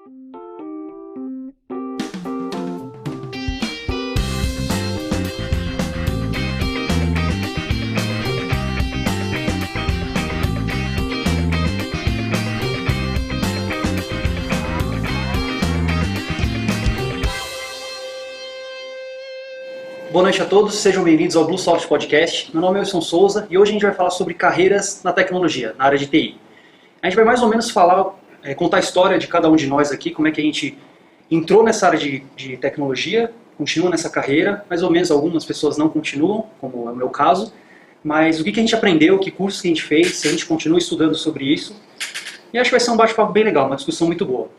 Boa noite a todos, sejam bem-vindos ao BlueSoft Podcast. Meu nome é Wilson Souza e hoje a gente vai falar sobre carreiras na tecnologia, na área de TI. A gente vai mais ou menos contar a história de cada um de nós aqui, como é que a gente entrou nessa área de tecnologia, continua nessa carreira, mais ou menos algumas pessoas não continuam, como é o meu caso, mas o que a gente aprendeu, que cursos que a gente fez, se a gente continua estudando sobre isso. E acho que vai ser um bate-papo bem legal, uma discussão muito boa.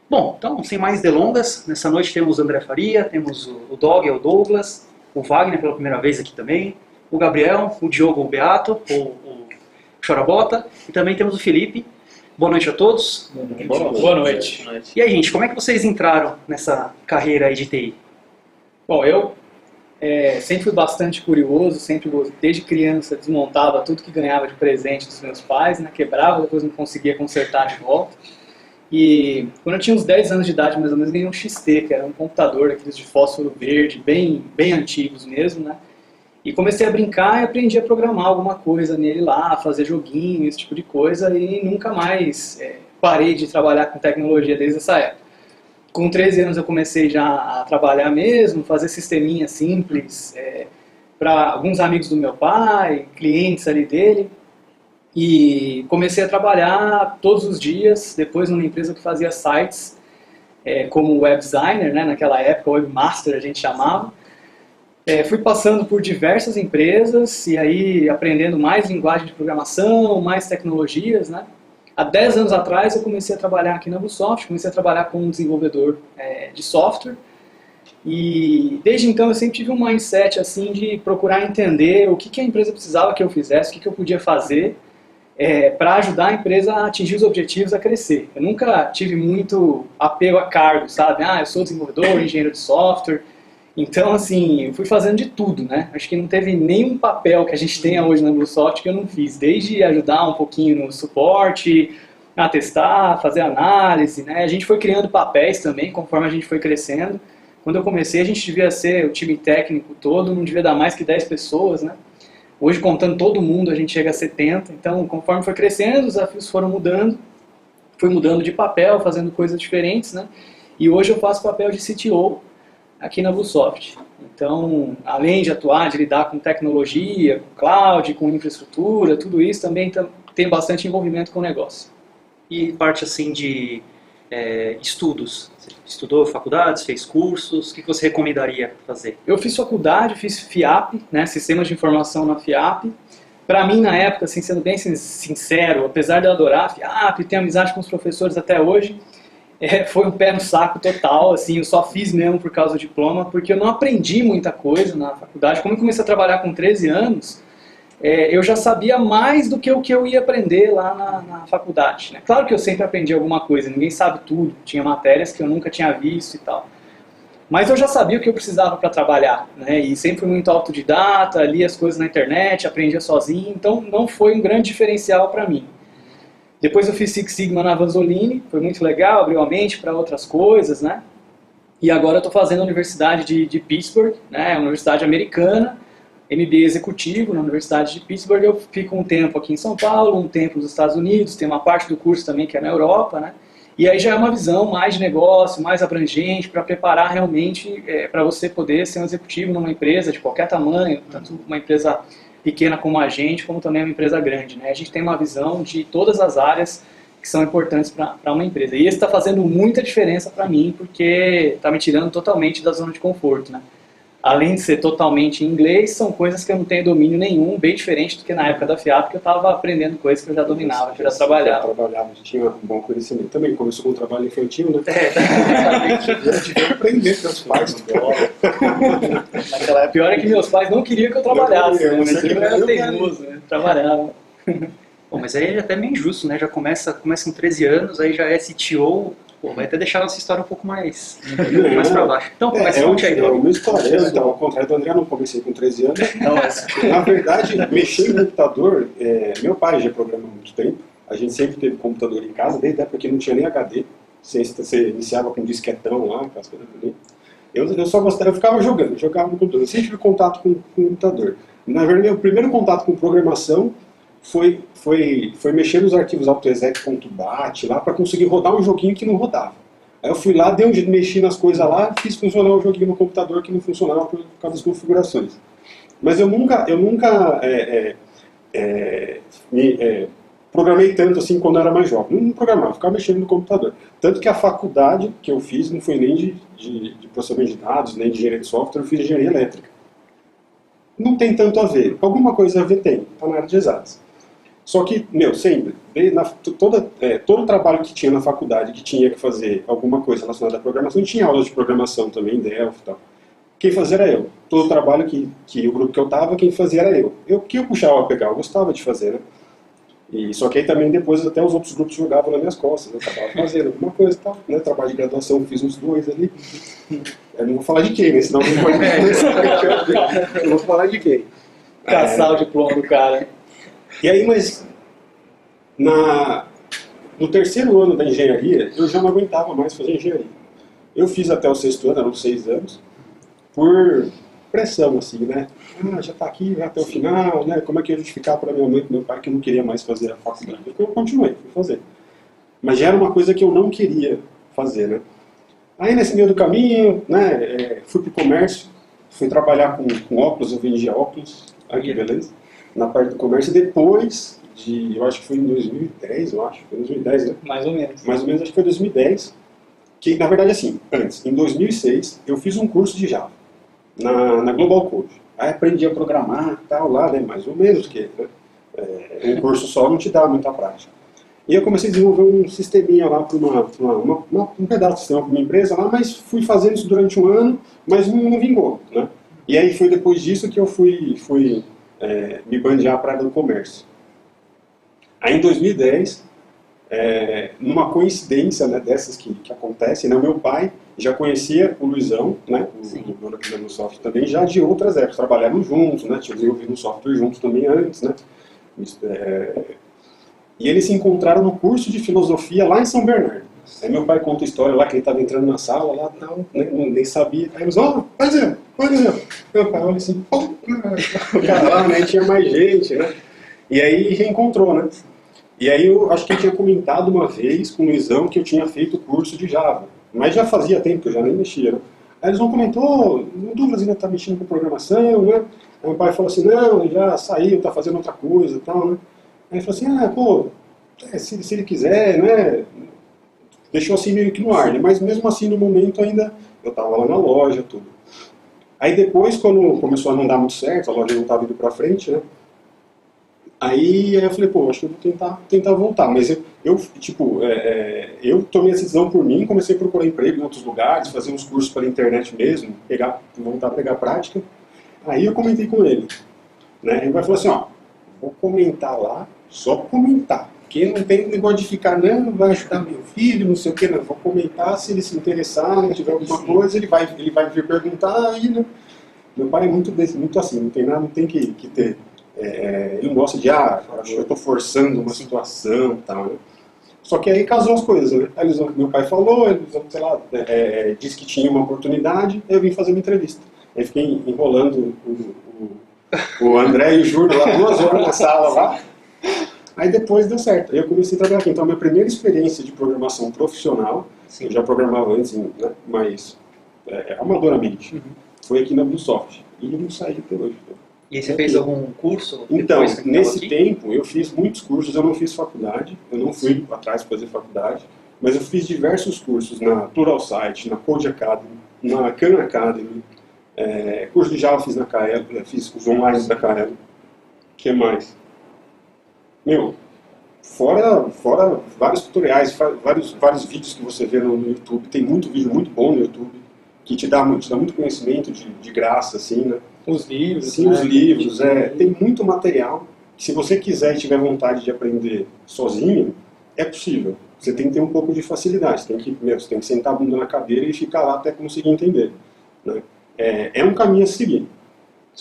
Bom, então, sem mais delongas, nessa noite temos o André Faria, temos o Dog, o Douglas, o Wagner pela primeira vez aqui também, o Gabriel, o Diogo, o Beato, o Chorabota, e também temos o Felipe. Boa noite a todos. Boa noite. E aí, gente, como é que vocês entraram nessa carreira aí de TI? Bom, eu sempre fui bastante curioso, sempre desde criança desmontava tudo que ganhava de presente dos meus pais, né, quebrava, depois não conseguia consertar de volta. E quando eu tinha uns 10 anos de idade, mais ou menos, ganhei um XT, que era um computador daqueles de fósforo verde, bem antigos mesmo, né? E comecei a brincar e aprendi a programar alguma coisa nele lá, fazer joguinho, esse tipo de coisa, e nunca mais parei de trabalhar com tecnologia desde essa época. Com 13 anos eu comecei já a trabalhar mesmo, fazer sisteminha simples para alguns amigos do meu pai, clientes ali dele. E comecei a trabalhar todos os dias, depois numa empresa que fazia sites, como web designer, né, naquela época, webmaster a gente chamava. Fui passando por diversas empresas e aí aprendendo mais linguagem de programação, mais tecnologias, né. Há 10 anos atrás eu comecei a trabalhar aqui na BlueSoft, comecei a trabalhar como desenvolvedor de software. E desde então eu sempre tive um mindset assim de procurar entender o que a empresa precisava que eu fizesse, o que eu podia fazer para ajudar a empresa a atingir os objetivos, a crescer. Eu nunca tive muito apego a cargo, sabe? Eu sou desenvolvedor, engenheiro de software. Então, assim, eu fui fazendo de tudo, né? Acho que não teve nenhum papel que a gente tenha hoje na BlueSoft que eu não fiz. Desde ajudar um pouquinho no suporte, a testar, fazer análise, né? A gente foi criando papéis também, conforme a gente foi crescendo. Quando eu comecei, a gente devia ser, o time técnico todo, não devia dar mais que 10 pessoas, né? Hoje, contando todo mundo, a gente chega a 70. Então, conforme foi crescendo, os desafios foram mudando. Fui mudando de papel, fazendo coisas diferentes, né? E hoje eu faço papel de CTO aqui na BlueSoft. Então, além de atuar, de lidar com tecnologia, com cloud, com infraestrutura, tudo isso, também tem bastante envolvimento com o negócio. E parte assim de estudos? Você estudou faculdades, fez cursos? O que você recomendaria fazer? Eu fiz faculdade, fiz FIAP, né, Sistemas de Informação na FIAP. Para mim, na época, assim, sendo bem sincero, apesar de eu adorar a FIAP, ter amizade com os professores até hoje, foi um pé no saco total. Assim, eu só fiz mesmo por causa do diploma, porque eu não aprendi muita coisa na faculdade. Como eu comecei a trabalhar com 13 anos, eu já sabia mais do que o que eu ia aprender lá na faculdade, né? Claro que eu sempre aprendi alguma coisa, ninguém sabe tudo, tinha matérias que eu nunca tinha visto e tal. Mas eu já sabia o que eu precisava para trabalhar, né? E sempre fui muito autodidata, lia as coisas na internet, aprendia sozinho, então não foi um grande diferencial para mim. Depois eu fiz Six Sigma na Vanzolini, foi muito legal, abriu a mente para outras coisas, né? E agora eu estou fazendo a Universidade de Pittsburgh, né? Uma universidade americana, MBA executivo na Universidade de Pittsburgh. Eu fico um tempo aqui em São Paulo, um tempo nos Estados Unidos, tem uma parte do curso também que é na Europa, né? E aí já é uma visão mais de negócio, mais abrangente, para preparar realmente para você poder ser um executivo numa empresa de qualquer tamanho, tanto uma empresa pequena como a gente, como também uma empresa grande, né? A gente tem uma visão de todas as áreas que são importantes para uma empresa. E isso está fazendo muita diferença para mim, porque está me tirando totalmente da zona de conforto, né? Além de ser totalmente em inglês, são coisas que eu não tenho domínio nenhum, bem diferente do que na época da FIAP, que eu estava aprendendo coisas que eu já dominava, que eu já trabalhava. Tinha um bom conhecimento também, começou com o trabalho infantil, né? Já tive que aprender com os pais. Naquela época, pior é que meus pais não queriam que eu trabalhasse, né? Mas eu era teimoso, né? Trabalhava. Bom, mas aí é até meio injusto, né? Já começa com 13 anos, aí já é CTO. Pô, vai até deixar a nossa história um pouco mais para baixo. Então, conte aí. Uma história. Então, ao contrário do André, eu não comecei com 13 anos. Na verdade, mexer em computador, meu pai já programa há muito tempo. A gente sempre teve computador em casa, desde a época que não tinha nem HD. Você iniciava com um disquetão lá, aquelas coisas ali. Eu só gostava, eu ficava jogando, jogava no computador. Eu sempre tive contato com o computador. Na verdade, meu primeiro contato com programação foi mexer nos arquivos autoexec.bat lá para conseguir rodar um joguinho que não rodava. Aí eu fui lá, dei um jeito, mexi nas coisas lá, fiz funcionar o joguinho no computador que não funcionava por causa das configurações. Mas eu nunca programei tanto assim quando eu era mais jovem. Não programava, ficava mexendo no computador. Tanto que a faculdade que eu fiz não foi nem de processamento de dados, nem de engenharia de software, eu fiz engenharia elétrica. Não tem tanto a ver. Alguma coisa a ver tem, está na área de exatas. Só que, sempre, todo o trabalho que tinha na faculdade, que tinha que fazer alguma coisa relacionada à programação, tinha aulas de programação também, Delphi e tal. Quem fazia era eu. Todo o trabalho que o grupo que eu estava, quem fazia era eu. O que eu puxava a pegar, eu gostava de fazer, né? Só que aí também depois até os outros grupos jogavam nas minhas costas, eu acabava fazendo alguma coisa e tal, né? Trabalho de graduação, fiz uns 2 ali. Eu não vou falar de quem, né? Senão não pode eu vou falar de quem. Caçar o diploma do cara. E aí, mas no terceiro ano da engenharia, eu já não aguentava mais fazer engenharia. Eu fiz até o 6º ano, eram 6 anos, por pressão, assim, né? Já está aqui, já até o final, né? Como é que eu ia justificar para minha mãe e para meu pai que eu não queria mais fazer a faculdade? Eu continuei, fui fazer. Mas já era uma coisa que eu não queria fazer, né? Aí nesse meio do caminho, né, fui para o comércio, fui trabalhar com óculos, eu vendia óculos, aqui, beleza? Na parte do comércio, depois eu acho que foi em 2010, foi 2010, né? Mais ou menos. Mais ou menos, acho que foi 2010, que na verdade assim, antes, em 2006, eu fiz um curso de Java, na Global Code. Aí aprendi a programar, tal, lá, né, mais ou menos, que um curso só não te dá muita prática. E eu comecei a desenvolver um sisteminha lá para um pedaço de sistema para uma empresa lá, mas fui fazendo isso durante um ano, mas não vingou, né? E aí foi depois disso que eu fui me bandear para a área do comércio. Aí em 2010, numa coincidência, né, dessas que acontecem, né, o meu pai já conhecia o Luizão, né, o dono aqui da Microsoft também, já de outras épocas, trabalharam juntos, né, tinham desenvolvido um software juntos também antes, né, e eles se encontraram no curso de filosofia lá em São Bernardo. Aí meu pai conta a história lá que ele estava entrando na sala lá, tal, né, nem sabia, aí eles, olha, meu pai olha assim, o cara lá, né, tinha mais gente, né, e aí reencontrou, né. E aí eu acho que eu tinha comentado uma vez com o Luizão que eu tinha feito o curso de Java. Mas já fazia tempo que eu já nem mexia, né? Aí eles comentou, o Douglas ainda está mexendo com programação, né? Aí meu pai falou assim, não, ele já saiu, está fazendo outra coisa e tal, né? Aí ele falou assim, se ele quiser, né? Deixou assim meio que no ar, né? Mas mesmo assim no momento ainda, eu estava lá na loja, tudo. Aí depois, quando começou a não dar muito certo, a loja não estava indo para frente, né? Aí eu falei, acho que eu vou tentar voltar. Mas eu tomei essa decisão por mim, comecei a procurar emprego em outros lugares, fazer uns cursos pela internet mesmo, voltar a pegar prática. Aí eu comentei com ele. Né? Ele vai falar assim, vou comentar lá, só comentar. Porque não tem negócio de ficar, não, vai ajudar meu filho, não sei o que, não. Vou comentar, se ele se interessar, não tiver alguma coisa, ele vai vir perguntar, aí, né? Meu pai é muito assim, não tem nada, não tem que ter... ele não gosta de, eu estou forçando uma situação e tal, né? Só que aí casou as coisas, né? Aí meu pai falou, sei lá, disse que tinha uma oportunidade, aí eu vim fazer uma entrevista. Aí fiquei enrolando o André e o Júlio lá 2 horas na sala lá. Aí depois deu certo. Aí eu comecei a trabalhar aqui. Então a minha primeira experiência de programação profissional, sim, eu já programava antes, né, mas amadoramente, foi aqui na Bluesoft. E não saí até hoje. E aí você fez algum curso? Então, nesse tempo, eu fiz muitos cursos, eu não fiz faculdade, eu não fui atrás para fazer faculdade, mas eu fiz diversos cursos na Pluralsight, na Code Academy, na Khan Academy, curso de Java fiz na Kaelo, fiz os online da Kaelo. O que mais? Fora vários tutoriais, vários vídeos que você vê no YouTube, tem muito vídeo muito bom no YouTube, que te dá muito conhecimento de graça, assim, né? Os livros. Sim, os livros, tem muito material. Se você quiser e tiver vontade de aprender sozinho, é possível. Você tem que ter um pouco de facilidade, você tem que sentar a bunda na cadeira e ficar lá até conseguir entender. Né? É um caminho a seguir.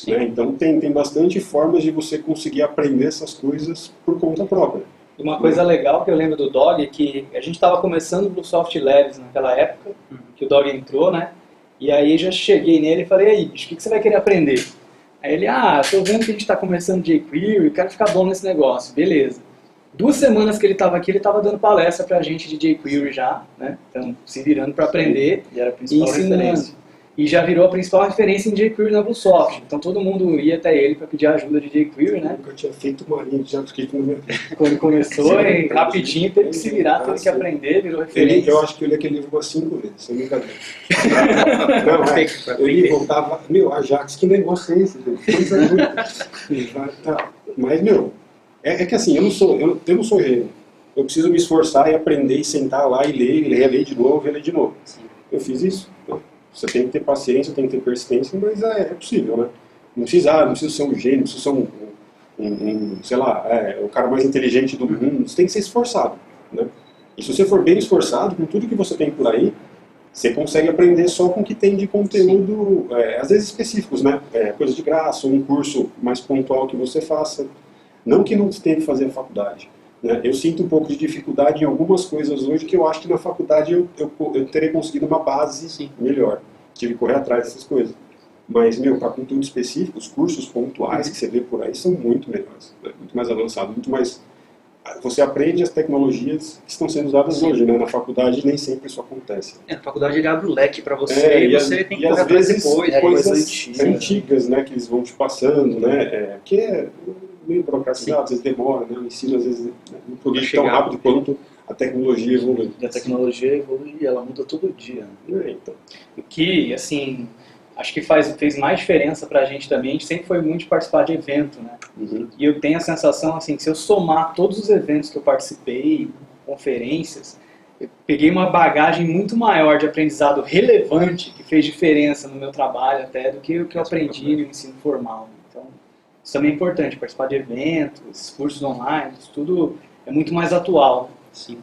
Né? Então tem bastante formas de você conseguir aprender essas coisas por conta própria. E uma coisa legal que eu lembro do Dog é que a gente estava começando o Bluesoft Labs naquela época, que o Dog entrou, né? E aí já cheguei nele e falei, aí, bicho, o que você vai querer aprender? Aí ele, tô vendo que a gente está começando jQuery, quero ficar bom nesse negócio. Beleza. 2 semanas que ele estava aqui, ele estava dando palestra pra gente de jQuery já, né? Então, se virando para aprender E era a principal referência. E já virou a principal referência em jQuery na Bluesoft. Então todo mundo ia até ele para pedir ajuda de jQuery, né? Eu nunca tinha feito uma linha de JavaScript na minha vida. Quando começou, rapidinho teve que se virar, teve que aprender, virou referência. Eu acho que eu li aquele livro umas 5 vezes, sem brincadeira. Não, eu li e voltava, Ajax, que negócio é esse? Coisa muito. Mas, é que assim, eu não sou gênio. Eu preciso me esforçar e aprender e sentar lá e ler, reler de novo, reler de novo. Eu fiz isso. Você tem que ter paciência, tem que ter persistência, mas é possível, né? Não precisa ser um gênio, não precisa ser sei lá, o cara mais inteligente do mundo. Você tem que ser esforçado, né? E se você for bem esforçado, com tudo que você tem por aí, você consegue aprender só com o que tem de conteúdo, às vezes específicos, né? Coisa de graça, um curso mais pontual que você faça. Não que não tenha que fazer a faculdade. Né? Eu sinto um pouco de dificuldade em algumas coisas hoje que eu acho que na faculdade eu teria conseguido uma base melhor. Tive que correr atrás dessas coisas. Mas, para conteúdo específico, os cursos pontuais que você vê por aí são muito melhores, né? Muito mais avançados, muito mais... Você aprende as tecnologias que estão sendo usadas hoje, né? Na faculdade nem sempre isso acontece. Na faculdade ele abre o leque para você e você tem que correr atrás depois. Coisas antigas, né? Que eles vão te passando, né? Que é meio burocratizado, às vezes demora, né? O ensino às vezes não progride tão rápido quanto a tecnologia evolui. E a tecnologia evolui e ela muda todo dia. Né? Então. O que, assim, acho que fez mais diferença pra gente também, a gente sempre foi muito de participar de evento, né? E eu tenho a sensação, assim, que se eu somar todos os eventos que eu participei, conferências, eu peguei uma bagagem muito maior de aprendizado relevante, que fez diferença no meu trabalho até, do que o que eu aprendi no ensino formal. Então, isso também é importante, participar de eventos, cursos online, isso tudo é muito mais atual. Sim.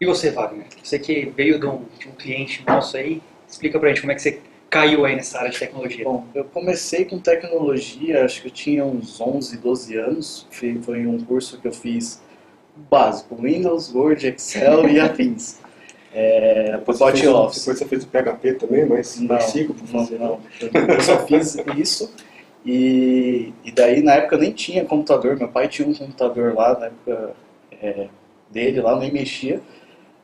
E você, Wagner? Você que veio de um cliente nosso aí, explica pra gente como é que você caiu aí nessa área de tecnologia. Bom, eu comecei com tecnologia, acho que eu tinha uns 11, 12 anos. Foi um curso que eu fiz básico, Windows, Word, Excel e afins. Depois você fez o PHP também, mas básico? Não. Eu só fiz isso. E daí, na época, eu nem tinha computador. Meu pai tinha um computador lá, na época dele, lá, nem mexia.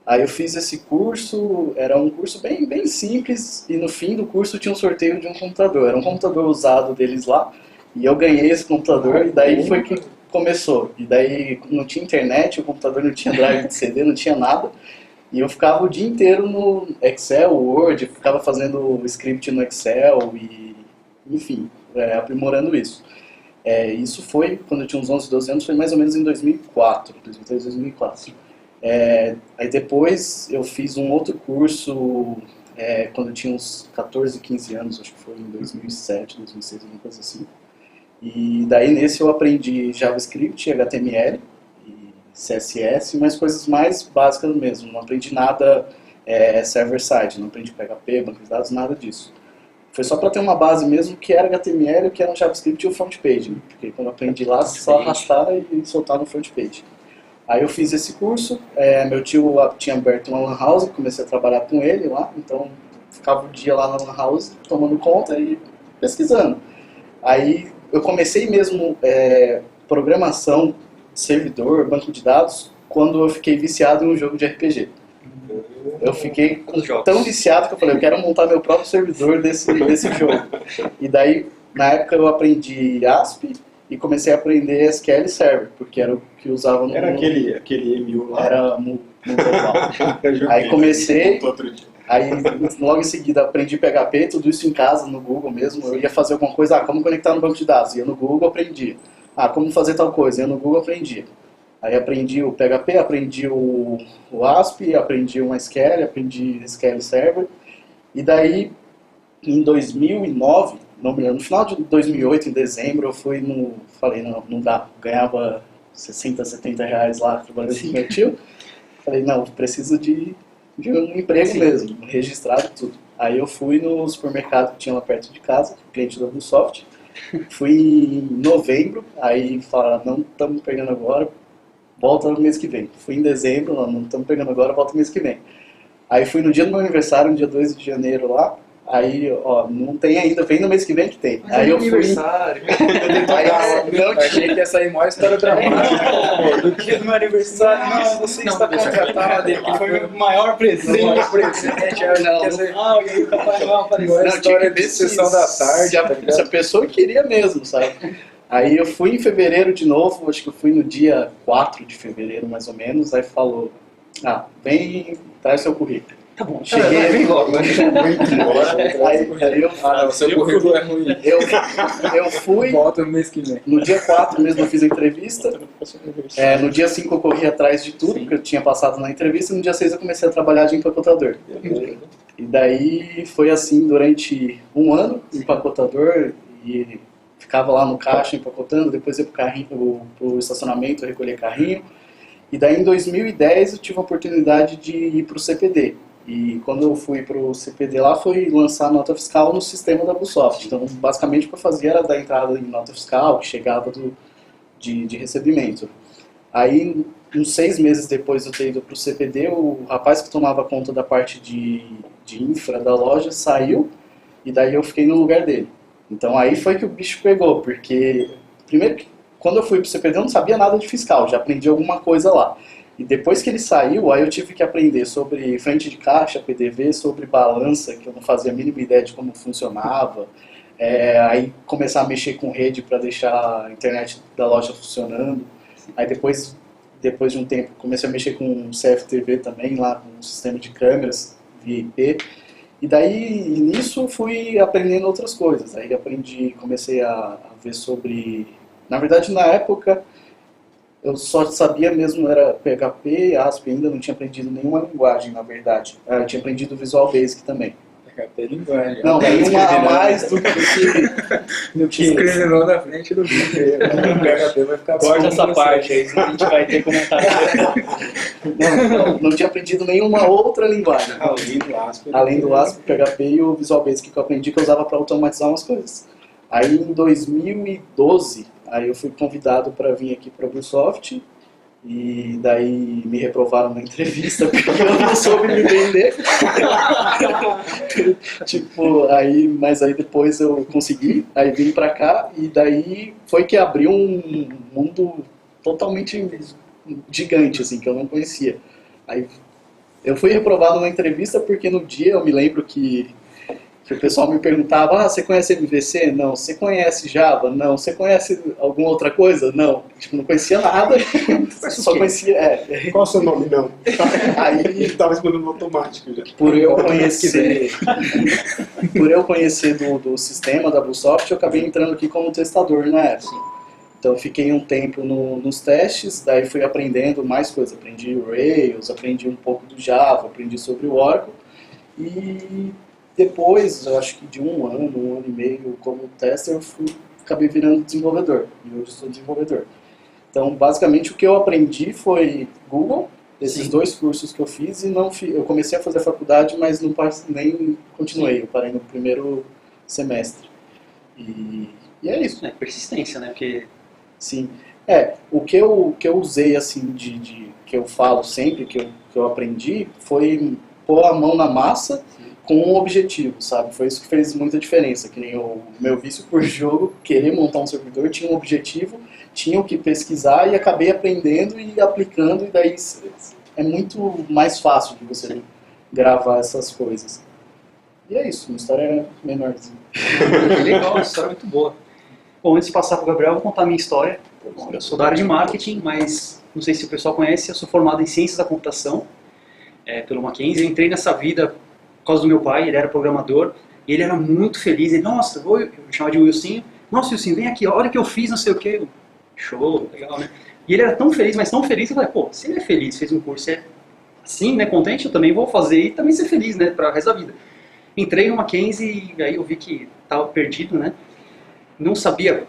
Aí eu fiz esse curso, era um curso bem simples, e no fim do curso tinha um sorteio de um computador. Era um computador usado deles lá, e eu ganhei esse computador, e daí foi que começou. E daí não tinha internet, o computador não tinha drive de CD, não tinha nada. E eu ficava o dia inteiro no Excel, Word, ficava fazendo script no Excel, e enfim, aprimorando isso. Isso foi, quando eu tinha uns 11, 12 anos, foi mais ou menos em 2004, 2003, 2004. Aí depois eu fiz um outro curso quando eu tinha uns 14, 15 anos, acho que foi em 2007, 2006, alguma coisa assim. E daí nesse eu aprendi JavaScript, HTML e CSS, mas coisas mais básicas mesmo. Não aprendi nada server-side, não aprendi PHP, banco de dados, nada disso. Foi só para ter uma base mesmo, que era HTML, que era um JavaScript e o front-page. Porque quando eu aprendi lá, só arrastar e soltar no front-page. Aí eu fiz esse curso, meu tio tinha aberto uma lan house, comecei a trabalhar com ele lá, então ficava o dia lá na lan house, tomando conta e pesquisando. Aí eu comecei mesmo programação, servidor, banco de dados, quando eu fiquei viciado em um jogo de RPG. Eu fiquei tão viciado que eu falei, eu quero montar meu próprio servidor desse jogo. E daí, na época eu aprendi ASP, e comecei a aprender SQL Server, porque era o que usava no... Era aquele MU lá? Era no global. Aí comecei, aí logo em seguida aprendi PHP, tudo isso em casa, no Google mesmo. Eu ia fazer alguma coisa, como conectar no banco de dados, ia no Google, aprendi. Como fazer tal coisa, ia no Google, aprendi. Aí aprendi o PHP, aprendi o ASP, aprendi o MySQL, aprendi SQL Server. E daí, em 2009... Não me lembro, no final de 2008, em dezembro, eu fui falei, não dá, ganhava 60, 70 reais lá trabalhando com meu tio. Falei, não, preciso de um emprego mesmo, registrado tudo. Aí eu fui no supermercado que tinha lá perto de casa, cliente da Bluesoft. Fui em novembro, aí falaram, não estamos perdendo agora, volta no mês que vem. Fui em dezembro, não estamos pegando agora, volta no mês que vem. Aí fui no dia do meu aniversário, no dia 2 de janeiro lá. Aí, ó, não tem ainda, vem no mês que vem que tem. Mas aí é eu fui. aniversário. Não Achei que ia sair maior história dramática. do dia do meu aniversário. Não, você está contratado. Foi o maior presente. Não, e aí o Papai Noel apareceu. Não, A história de sessão da tarde. Se a pessoa queria mesmo, sabe? Aí eu fui em fevereiro de novo, acho que eu fui no dia 4 de fevereiro, mais ou menos, aí falou, vem, traz seu currículo. Tá bom, Cheguei, vem logo. Aí eu, seu currículo é ruim. eu fui, Volta no mês que vem. no dia 4 mesmo eu fiz a entrevista, no dia 5 eu corri atrás de tudo, que eu tinha passado na entrevista, e no dia 6 eu comecei a trabalhar de empacotador. E daí foi assim durante um ano, empacotador, e ficava lá no caixa empacotando, depois ia pro estacionamento recolher carrinho. E daí em 2010 eu tive a oportunidade de ir pro CPD. E quando eu fui pro CPD lá, foi lançar nota fiscal no sistema da Busoft. Então, basicamente, o que eu fazia era dar entrada em nota fiscal, que chegava de recebimento. Aí, uns 6 meses depois de eu ter ido pro CPD, o rapaz que tomava conta da parte de infra da loja saiu, e daí eu fiquei no lugar dele. Então, aí foi que o bicho pegou, porque, primeiro que quando eu fui pro CPD eu não sabia nada de fiscal, já aprendi alguma coisa lá. E depois que ele saiu, aí eu tive que aprender sobre frente de caixa, PDV, sobre balança, que eu não fazia a mínima ideia de como funcionava. Aí começar a mexer com rede para deixar a internet da loja funcionando. Aí depois de um tempo, comecei a mexer com CFTV também, lá com um sistema de câmeras via IP. E daí, nisso, fui aprendendo outras coisas. Aí comecei a ver sobre... Na verdade, na época... Eu só sabia mesmo, era PHP, ASP, ainda não tinha aprendido nenhuma linguagem, na verdade. Eu tinha aprendido Visual Basic também. PHP é linguagem. Não, nenhuma a mais do que Escreveu na frente do vídeo. O PHP vai ficar corta essa parte aí, senão a gente vai ter comentário. Não tinha aprendido nenhuma outra linguagem. Além do ASP, PHP e o Visual Basic que eu aprendi, que eu usava para automatizar umas coisas. Aí em 2012... Aí eu fui convidado para vir aqui para a Busoft e daí me reprovaram na entrevista porque eu não soube me vender. Mas aí depois eu consegui, aí vim para cá e daí foi que abriu um mundo totalmente gigante, assim, que eu não conhecia. Aí eu fui reprovado na entrevista porque no dia eu me lembro que o pessoal me perguntava, você conhece MVC? Não. Você conhece Java? Não. Você conhece alguma outra coisa? Não. Tipo, não conhecia nada. Só conhecia... Qual é o seu nome? Não. Aí Ele estava respondendo no automático já. Por eu conhecer do sistema da Busoft, eu acabei entrando aqui como testador na época. Então fiquei um tempo nos testes, daí fui aprendendo mais coisas. Aprendi o Rails, aprendi um pouco do Java, aprendi sobre o Oracle. E depois, eu acho que de um ano e meio como tester, eu acabei virando desenvolvedor. E hoje sou desenvolvedor. Então, basicamente, o que eu aprendi foi Google, esses 2 cursos que eu fiz, e eu comecei a fazer faculdade, mas nem continuei. Eu parei no primeiro semestre. E é isso. Persistência, né? Porque... Sim. O que eu usei, assim, que eu falo sempre, que eu aprendi, foi pôr a mão na massa com um objetivo, sabe? Foi isso que fez muita diferença, que nem o meu vício por jogo, querer montar um servidor, tinha um objetivo, tinha o que pesquisar e acabei aprendendo e aplicando, e daí é muito mais fácil de você gravar essas coisas. E é isso, uma história menorzinha. Legal, uma história muito boa. Bom, antes de passar para o Gabriel, eu vou contar a minha história. Eu sou da área de marketing, mas não sei se o pessoal conhece, eu sou formado em Ciências da Computação, pelo Mackenzie. Eu entrei nessa vida por causa do meu pai, ele era programador, e ele era muito feliz. Ele, nossa, eu chamava de Wilson, nossa, Wilson, vem aqui, olha o que eu fiz, não sei o quê. Show, legal, né? E ele era tão feliz, mas tão feliz, eu falei, pô, se ele é feliz, fez um curso, assim, né, contente, eu também vou fazer e também ser feliz, né, para o resto da vida. Entrei no Mackenzie e aí eu vi que estava perdido, né? Não sabia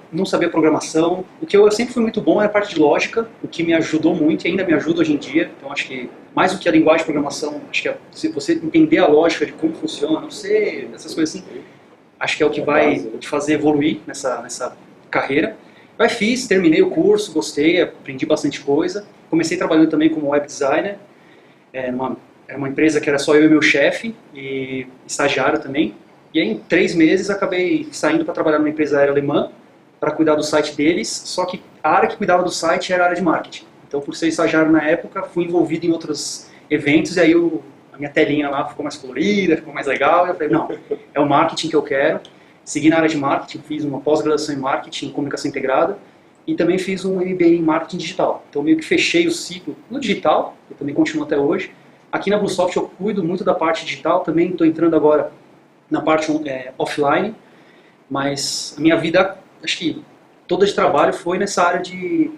programação. O que eu sempre fui muito bom é a parte de lógica, o que me ajudou muito e ainda me ajuda hoje em dia. Então acho que mais do que a linguagem de programação, acho que se você entender a lógica de como funciona, não sei, essas coisas assim, acho que é o que vai te fazer evoluir nessa carreira. Aí fiz, terminei o curso, gostei, aprendi bastante coisa. Comecei trabalhando também como web designer, era uma empresa que era só eu e meu chefe, e estagiário também. E aí em 3 meses acabei saindo para trabalhar numa empresa aérea alemã, para cuidar do site deles, só que a área que cuidava do site era a área de marketing. Então, por ser estagiário na época, fui envolvido em outros eventos, e aí a minha telinha lá ficou mais colorida, ficou mais legal, e eu falei, não, é o marketing que eu quero. Segui na área de marketing, fiz uma pós-graduação em marketing e comunicação integrada, e também fiz um MBA em marketing digital. Então, meio que fechei o ciclo no digital, eu também continuo até hoje. Aqui na Bluesoft eu cuido muito da parte digital, também estou entrando agora na parte offline, mas a minha vida, acho que toda de trabalho foi nessa área de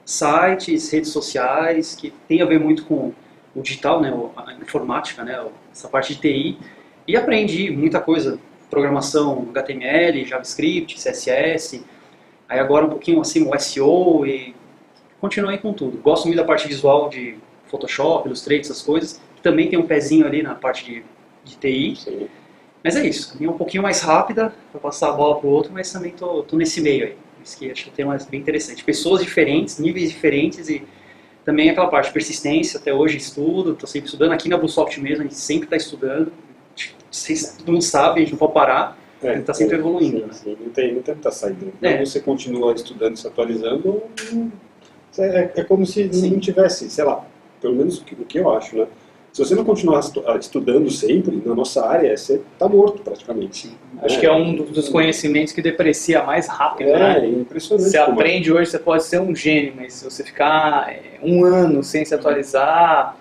sites, redes sociais, que tem a ver muito com o digital, né, a informática, né, essa parte de TI, e aprendi muita coisa, programação HTML, JavaScript, CSS, aí agora um pouquinho assim o SEO, e continuei com tudo. Gosto muito da parte visual de Photoshop, Illustrator, essas coisas, que também tem um pezinho ali na parte de TI. Sim. Mas é isso, a minha é um pouquinho mais rápida, para passar a bola para o outro, mas também tô nesse meio aí. Isso que acho que o tema é bem interessante. Pessoas diferentes, níveis diferentes, e também aquela parte de persistência. Até hoje estudo, estou sempre estudando. Aqui na Bluesoft mesmo, a gente sempre está estudando. Todo mundo sabe, a gente não pode parar, a gente está sempre evoluindo. Sim, Né? sim. Não tem muita saída. Quando você continua estudando e se atualizando, é como se não tivesse, sei lá, pelo menos o que eu acho, né? Se você não continuar estudando sempre, na nossa área, você está morto praticamente. Acho que é um dos conhecimentos que deprecia mais rápido, né? É impressionante. Você aprende hoje, você pode ser um gênio, mas se você ficar 1 ano sem se atualizar,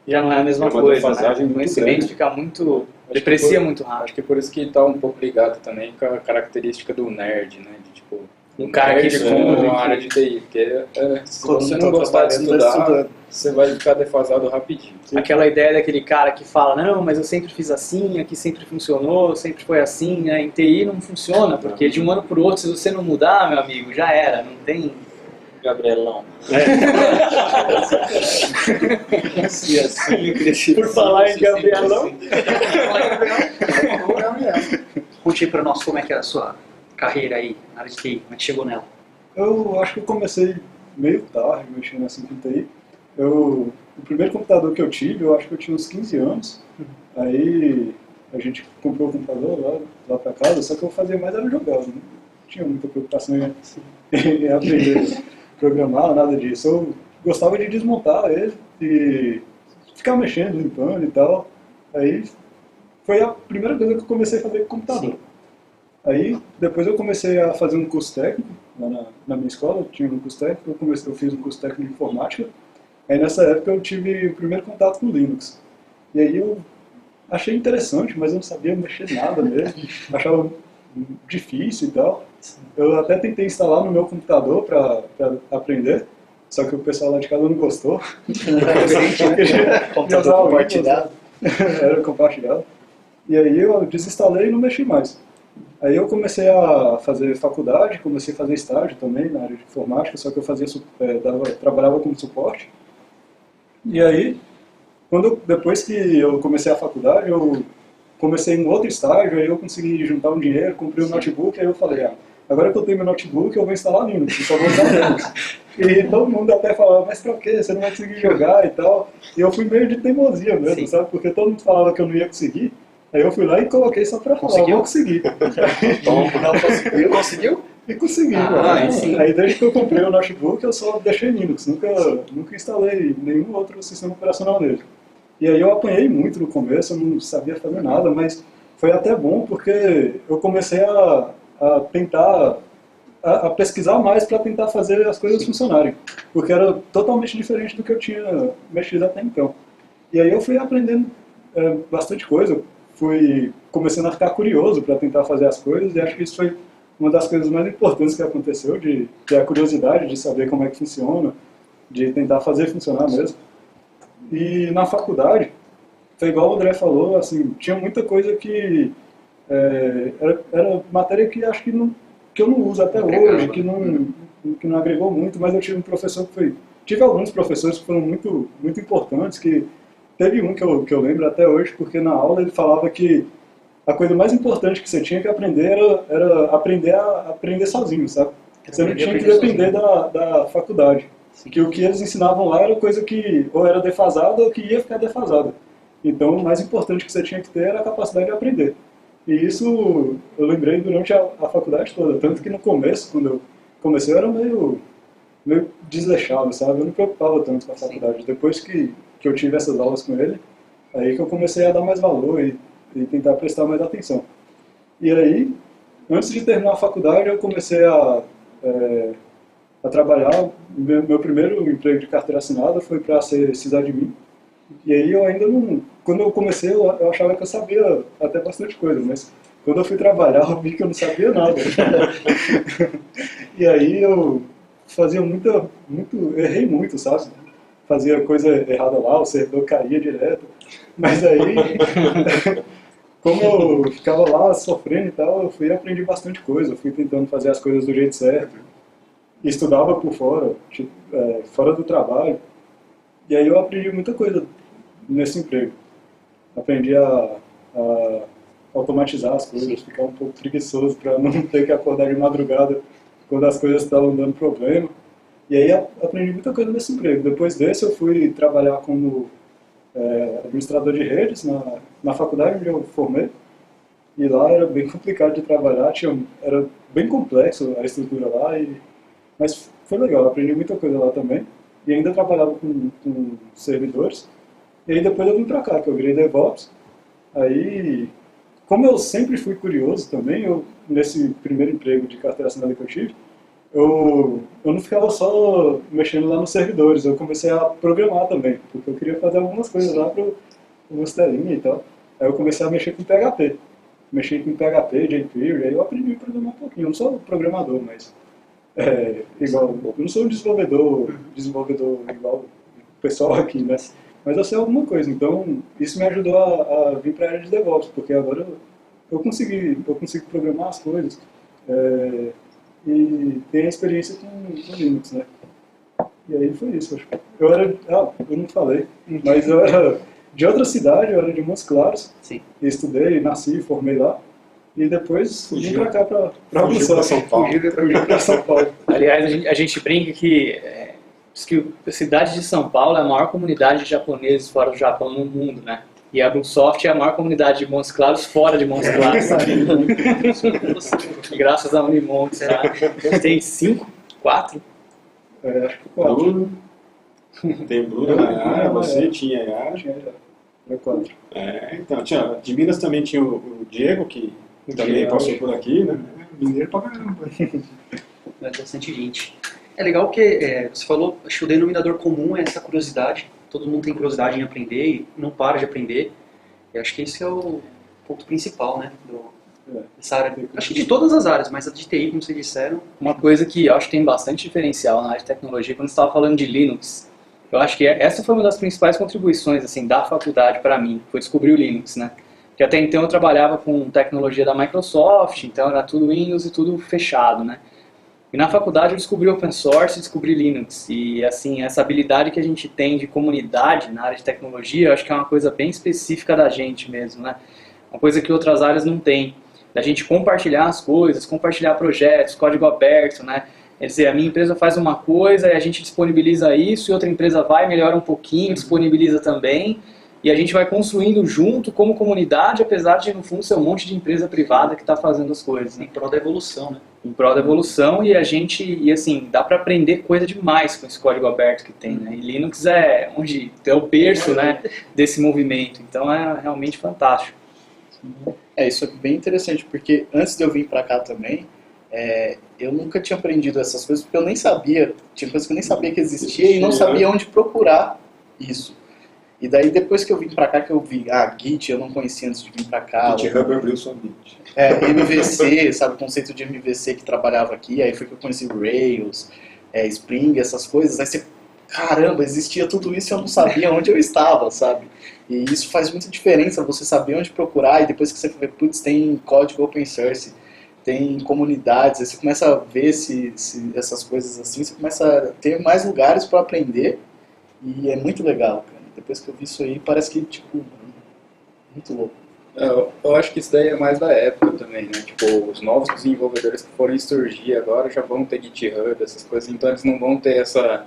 já não é a mesma É uma coisa, né? defasagem O muito conhecimento grande. fica muito... deprecia muito rápido. Acho que por isso que está um pouco ligado também com a característica do nerd, né? De, tipo, Um cara que nerd estuda, com a área de TI. Porque se Quando você tá não gostar de trabalhando, tá estudar, estudando. você vai ficar defasado rapidinho. Aquela ideia daquele cara que fala, não, mas eu sempre fiz assim, aqui sempre funcionou, sempre foi assim, né? Em TI não funciona, porque de um ano para o outro, se você não mudar, meu amigo, já era, não tem... Gabrielão. Por falar em Gabrielão, Conte aí para nós como é que era a sua carreira aí na área de TI, como é que chegou nela. Eu acho que eu comecei meio tarde mexendo assim com TI. O primeiro computador que eu tive, eu acho que eu tinha uns 15 anos. Aí a gente comprou o computador lá pra casa, só que eu fazia mais era jogar. Não tinha muita preocupação em aprender a programar, nada disso. Eu gostava de desmontar ele e ficar mexendo, limpando e tal. Aí foi a primeira coisa que eu comecei a fazer com o computador. Aí, depois eu comecei a fazer um curso técnico, lá na minha escola, eu tinha um curso técnico, eu fiz um curso técnico de informática. Aí nessa época eu tive o primeiro contato com o Linux. E aí eu achei interessante, mas eu não sabia mexer nada mesmo, achava difícil e tal. Eu até tentei instalar no meu computador para aprender, só que o pessoal lá de casa não gostou. Computador compartilhado. Era compartilhado. E aí eu desinstalei e não mexi mais. Aí eu comecei a fazer faculdade, comecei a fazer estágio também na área de informática, só que eu fazia, trabalhava como suporte. E aí, depois que eu comecei a faculdade, eu comecei em outro estágio, aí eu consegui juntar um dinheiro, comprei um notebook, aí eu falei, agora que eu tenho meu notebook, eu vou instalar Linux, eu só vou usar Linux. E todo mundo até falava, mas pra quê? Você não vai conseguir jogar e tal. E eu fui meio de teimosia mesmo, sabe? Porque todo mundo falava que eu não ia conseguir. Aí eu fui lá e coloquei só pra falar, vou conseguir. Não conseguiu? Conseguiu? E consegui. Sim. Aí desde que eu comprei o notebook, eu só deixei Linux. Nunca instalei nenhum outro sistema operacional nele. E aí eu apanhei muito no começo, eu não sabia fazer nada, mas foi até bom porque eu comecei a tentar a pesquisar mais para tentar fazer as coisas funcionarem. Porque era totalmente diferente do que eu tinha mexido até então. E aí eu fui aprendendo bastante coisa. Fui começando a ficar curioso para tentar fazer as coisas, e acho que isso foi uma das coisas mais importantes que aconteceu, de ter a curiosidade de saber como é que funciona, de tentar fazer funcionar mesmo. E na faculdade, foi igual o André falou, assim, tinha muita coisa que era matéria que acho que eu não uso até hoje, que não agregou muito, mas eu tive um professor tive alguns professores que foram muito, muito importantes, que teve um que eu lembro até hoje, porque na aula ele falava que a coisa mais importante que você tinha que aprender era aprender a aprender sozinho, sabe? você não tinha que depender da faculdade. Que o que eles ensinavam lá era coisa que ou era defasada ou que ia ficar defasada. Então, o mais importante que você tinha que ter era a capacidade de aprender. E isso eu lembrei durante a faculdade toda. Tanto que no começo, quando eu comecei, eu era meio desleixado, sabe? Eu não me preocupava tanto com a faculdade. Depois que eu tive essas aulas com ele, aí que eu comecei a dar mais valor e tentar prestar mais atenção. E aí, antes de terminar a faculdade, eu comecei a trabalhar. Meu primeiro emprego de carteira assinada foi para ser sysadmin. E aí eu ainda não... Quando eu comecei, eu achava que eu sabia até bastante coisa, mas quando eu fui trabalhar, eu vi que eu não sabia nada. E aí eu fazia errei muito, sabe? Fazia coisa errada lá, o servidor caía direto. Mas aí, como eu ficava lá sofrendo e tal, eu fui aprendi bastante coisa. Eu fui tentando fazer as coisas do jeito certo. Estudava por fora, tipo, fora do trabalho. E aí eu aprendi muita coisa nesse emprego. Aprendi a automatizar as coisas, ficar um pouco preguiçoso para não ter que acordar de madrugada quando as coisas estavam dando problema. E aí aprendi muita coisa nesse emprego. Depois desse eu fui trabalhar como administrador de redes na faculdade onde eu formei. E lá era bem complicado de trabalhar, era bem complexo a estrutura lá, mas foi legal, aprendi muita coisa lá também. E ainda trabalhava com servidores. E aí depois eu vim pra cá, que eu virei DevOps. Aí, como eu sempre fui curioso também, nesse primeiro emprego de carteira assinada que eu tive, eu não ficava só mexendo lá nos servidores, eu comecei a programar também, porque eu queria fazer algumas coisas lá para umas telinhas e tal. Aí eu comecei a mexer com PHP. Mexi com PHP, jQuery, aí eu aprendi a programar um pouquinho. Eu não sou programador, mas igual, eu não sou um desenvolvedor igual o pessoal aqui, né? Mas eu sei alguma coisa, então isso me ajudou a vir para a área de DevOps, porque agora eu consigo programar as coisas e ter experiência com Linux, né? E aí foi isso, acho. Eu não falei, mas eu era de outra cidade, eu era de Montes Claros. Sim. Estudei, nasci, formei lá. E depois vim pra cá, pra São Paulo. Fugi pra São Paulo. Aliás, a gente brinca que diz que a cidade de São Paulo é a maior comunidade de japoneses fora do Japão no mundo, né? E a Bluesoft é a maior comunidade de Montes Claros fora de Montes Claros. Graças a Unimontes, tá? Tem 5, 4? Acho que 4. Bruno. Tem Bruno na área, você tinha a área. Tinha 4. Então, de Minas também tinha o Diego, que também passou por aqui, né? Mineiro pra caramba. É bastante gente. É legal porque você falou, acho que o denominador comum é essa curiosidade. Todo mundo tem curiosidade em aprender e não para de aprender. E acho que esse é o ponto principal, né? Dessa área. Acho que de todas as áreas, mas a de TI, como vocês disseram. Uma coisa que eu acho que tem bastante diferencial na área de tecnologia, quando você estava falando de Linux, eu acho que essa foi uma das principais contribuições assim, da faculdade para mim, foi descobrir o Linux, né? Porque até então eu trabalhava com tecnologia da Microsoft, então era tudo Windows e tudo fechado, né? E na faculdade eu descobri open source e descobri Linux. E assim, essa habilidade que a gente tem de comunidade na área de tecnologia, eu acho que é uma coisa bem específica da gente mesmo, né? Uma coisa que outras áreas não têm. Da gente compartilhar as coisas, compartilhar projetos, código aberto, né? Quer dizer, a minha empresa faz uma coisa e a gente disponibiliza isso, e outra empresa vai, melhora um pouquinho, disponibiliza também. E a gente vai construindo junto como comunidade, apesar de no fundo ser um monte de empresa privada que está fazendo as coisas, né? Em prol da evolução, né? Em prol da evolução, e assim, dá para aprender coisa demais com esse código aberto que tem, né? E Linux é onde é o berço, né, desse movimento, então é realmente fantástico. Isso é bem interessante, porque antes de eu vir para cá também, eu nunca tinha aprendido essas coisas, porque eu nem sabia, tinha coisas que eu nem sabia que existia e não sabia onde procurar isso. E daí depois que eu vim pra cá, que eu vi, Git, eu não conhecia antes de vir pra cá. GitHub abriu sua Git. MVC, sabe, o conceito de MVC que trabalhava aqui, aí foi que eu conheci o Rails, Spring, essas coisas. Aí você, caramba, existia tudo isso e eu não sabia onde eu estava, sabe? E isso faz muita diferença, você saber onde procurar, e depois que você vê, putz, tem código open source, tem comunidades, aí você começa a ver essas coisas assim, você começa a ter mais lugares para aprender, e é muito legal, cara. Depois que eu vi isso aí, parece que, tipo, muito louco. Eu acho que isso daí é mais da época também, né? Tipo, os novos desenvolvedores que forem surgir agora já vão ter GitHub, essas coisas, então eles não vão ter essa...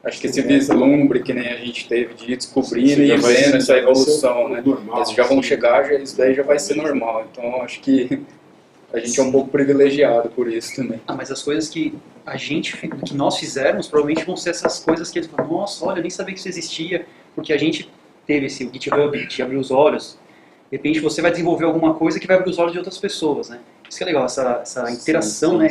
Acho que esse vislumbre que nem a gente teve de ir descobrindo e vendo essa evolução, né? Eles já vão chegar, isso daí já vai ser normal. Então, acho que a gente é um pouco privilegiado por isso também. Mas as coisas que que nós fizermos, provavelmente vão ser essas coisas que eles falam, nossa, olha, eu nem sabia que isso existia, porque a gente teve o GitHub, te abriu os olhos. De repente você vai desenvolver alguma coisa que vai abrir os olhos de outras pessoas, né? Isso que é legal, essa interação, né?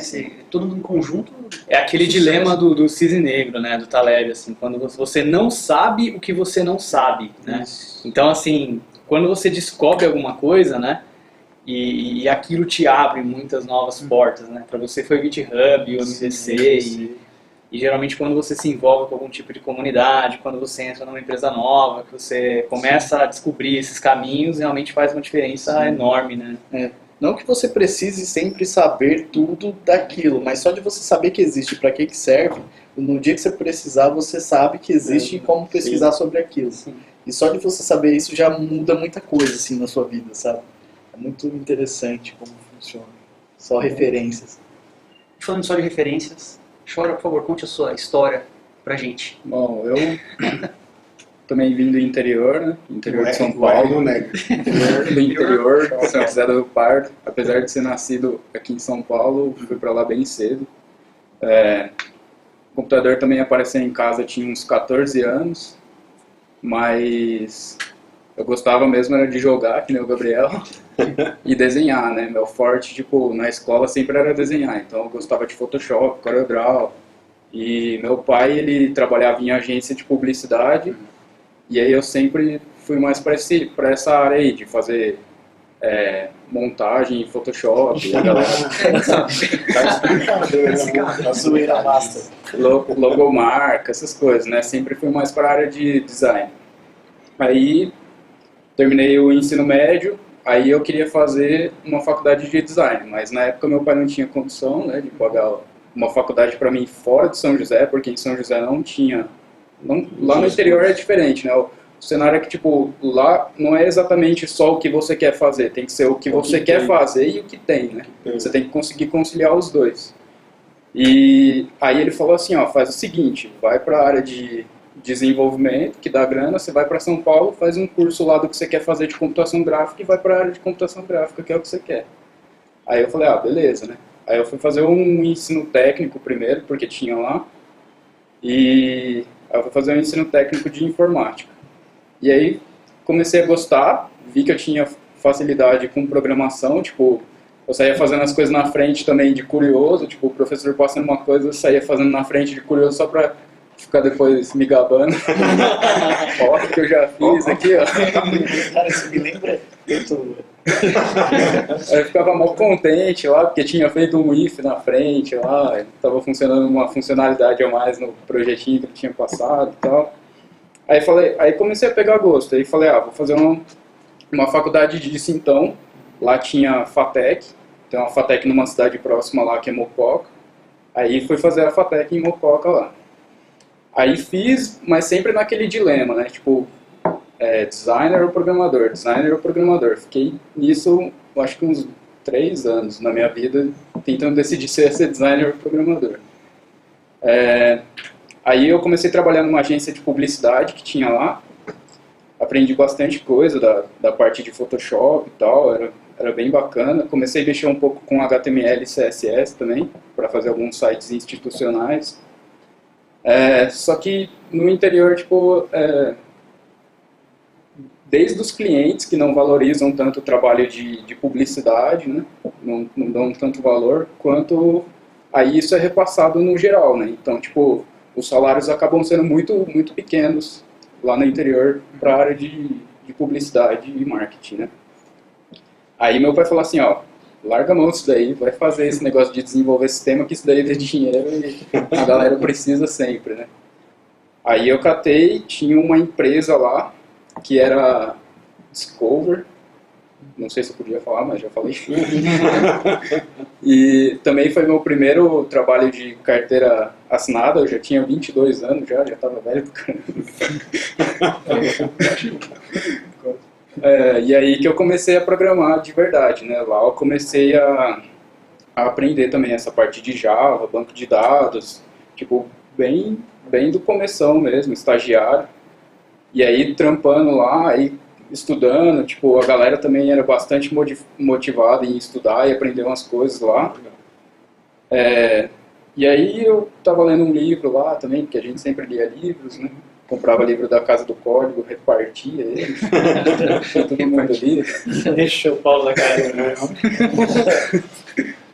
Todo mundo em conjunto. É aquele dilema do cisne negro, né? Do Taleb, assim, quando você não sabe o que você não sabe, né? Então, assim, quando você descobre alguma coisa, né? E aquilo te abre muitas novas portas, né? Para você foi o GitHub, o MVC e geralmente quando você se envolve com algum tipo de comunidade, quando você entra numa empresa nova, que você começa a descobrir esses caminhos, realmente faz uma diferença enorme, né? Não que você precise sempre saber tudo daquilo, mas só de você saber que existe, para que serve, no dia que você precisar, você sabe que existe e como pesquisar sobre aquilo. E só de você saber isso já muda muita coisa assim na sua vida, sabe? É muito interessante como funciona. Só referências. Falando só de referências, Chora, por favor, conte a sua história pra gente. Bom, eu também vim do interior, né? Interior de São Paulo. Do interior, São José do Rio Pardo. Apesar de ser nascido aqui em São Paulo, fui pra lá bem cedo. O computador também apareceu em casa, tinha uns 14 anos. Mas eu gostava mesmo era de jogar, que nem o Gabriel, e desenhar, né? Meu forte, tipo, na escola sempre era desenhar. Então eu gostava de Photoshop, CorelDRAW. E meu pai, ele trabalhava em agência de publicidade. E aí eu sempre fui mais para essa área aí, de fazer montagem em Photoshop. A galera... A zoeira basta. Logomarca, essas coisas, né? Sempre fui mais para a área de design. Aí terminei o ensino médio, aí eu queria fazer uma faculdade de design, mas na época meu pai não tinha condição, né, de pagar uma faculdade para mim fora de São José, porque em São José não tinha, lá no interior é diferente, né, o cenário é que tipo, lá não é exatamente só o que você quer fazer, tem que ser o que você quer fazer e o que tem, né, você tem que conseguir conciliar os dois. E aí ele falou assim, ó, faz o seguinte, vai para a área de desenvolvimento, que dá grana, você vai para São Paulo, faz um curso lá do que você quer fazer de computação gráfica e vai para a área de computação gráfica, que é o que você quer. Aí eu falei, beleza, né? Aí eu fui fazer um ensino técnico primeiro, porque tinha lá, e aí eu fui fazer um ensino técnico de informática. E aí comecei a gostar, vi que eu tinha facilidade com programação, tipo, eu saía fazendo as coisas na frente também de curioso, tipo, o professor passando uma coisa, eu saía fazendo na frente de curioso só para ficar depois me gabando. Ó, o que eu já fiz aqui, ó. Cara, isso me lembra muito. Aí eu ficava mal contente lá, porque tinha feito um if na frente lá, tava funcionando uma funcionalidade a mais no projetinho que eu tinha passado e tal. Aí comecei a pegar gosto, aí falei, vou fazer uma faculdade disso então. Lá tinha FATEC, tem uma FATEC numa cidade próxima lá que é Mococa. Aí fui fazer a FATEC em Mococa lá. Aí fiz, mas sempre naquele dilema, né? Tipo, designer ou programador, designer ou programador. Fiquei nisso, acho que uns 3 anos na minha vida, tentando decidir se ia ser designer ou programador. Aí eu comecei a trabalhar numa agência de publicidade que tinha lá. Aprendi bastante coisa da parte de Photoshop e tal, era bem bacana. Comecei a mexer um pouco com HTML e CSS também, para fazer alguns sites institucionais. Só que no interior, tipo, desde os clientes que não valorizam tanto o trabalho de publicidade, né, não dão tanto valor, quanto aí isso é repassado no geral, né? Então, tipo, os salários acabam sendo muito, muito pequenos lá no interior para a área de publicidade e marketing, né? Aí meu pai falou assim, larga a mão disso daí, vai fazer esse negócio de desenvolver sistema, que isso daí dá dinheiro e a galera precisa sempre, né? Aí eu catei, tinha uma empresa lá, que era Discover, não sei se eu podia falar, mas já falei. E também foi meu primeiro trabalho de carteira assinada, eu já tinha 22 anos, já estava velho do caramba. E aí que eu comecei a programar de verdade, né? Lá eu comecei a aprender também essa parte de Java, banco de dados, tipo, bem do começão mesmo, estagiário. E aí trampando lá, aí estudando, tipo, a galera também era bastante motivada em estudar e aprender umas coisas lá. E aí eu tava lendo um livro lá também, porque a gente sempre lia livros, né? Comprava livro da Casa do Código, repartia ele, todo mundo lia. Deixa o Paulo da cara.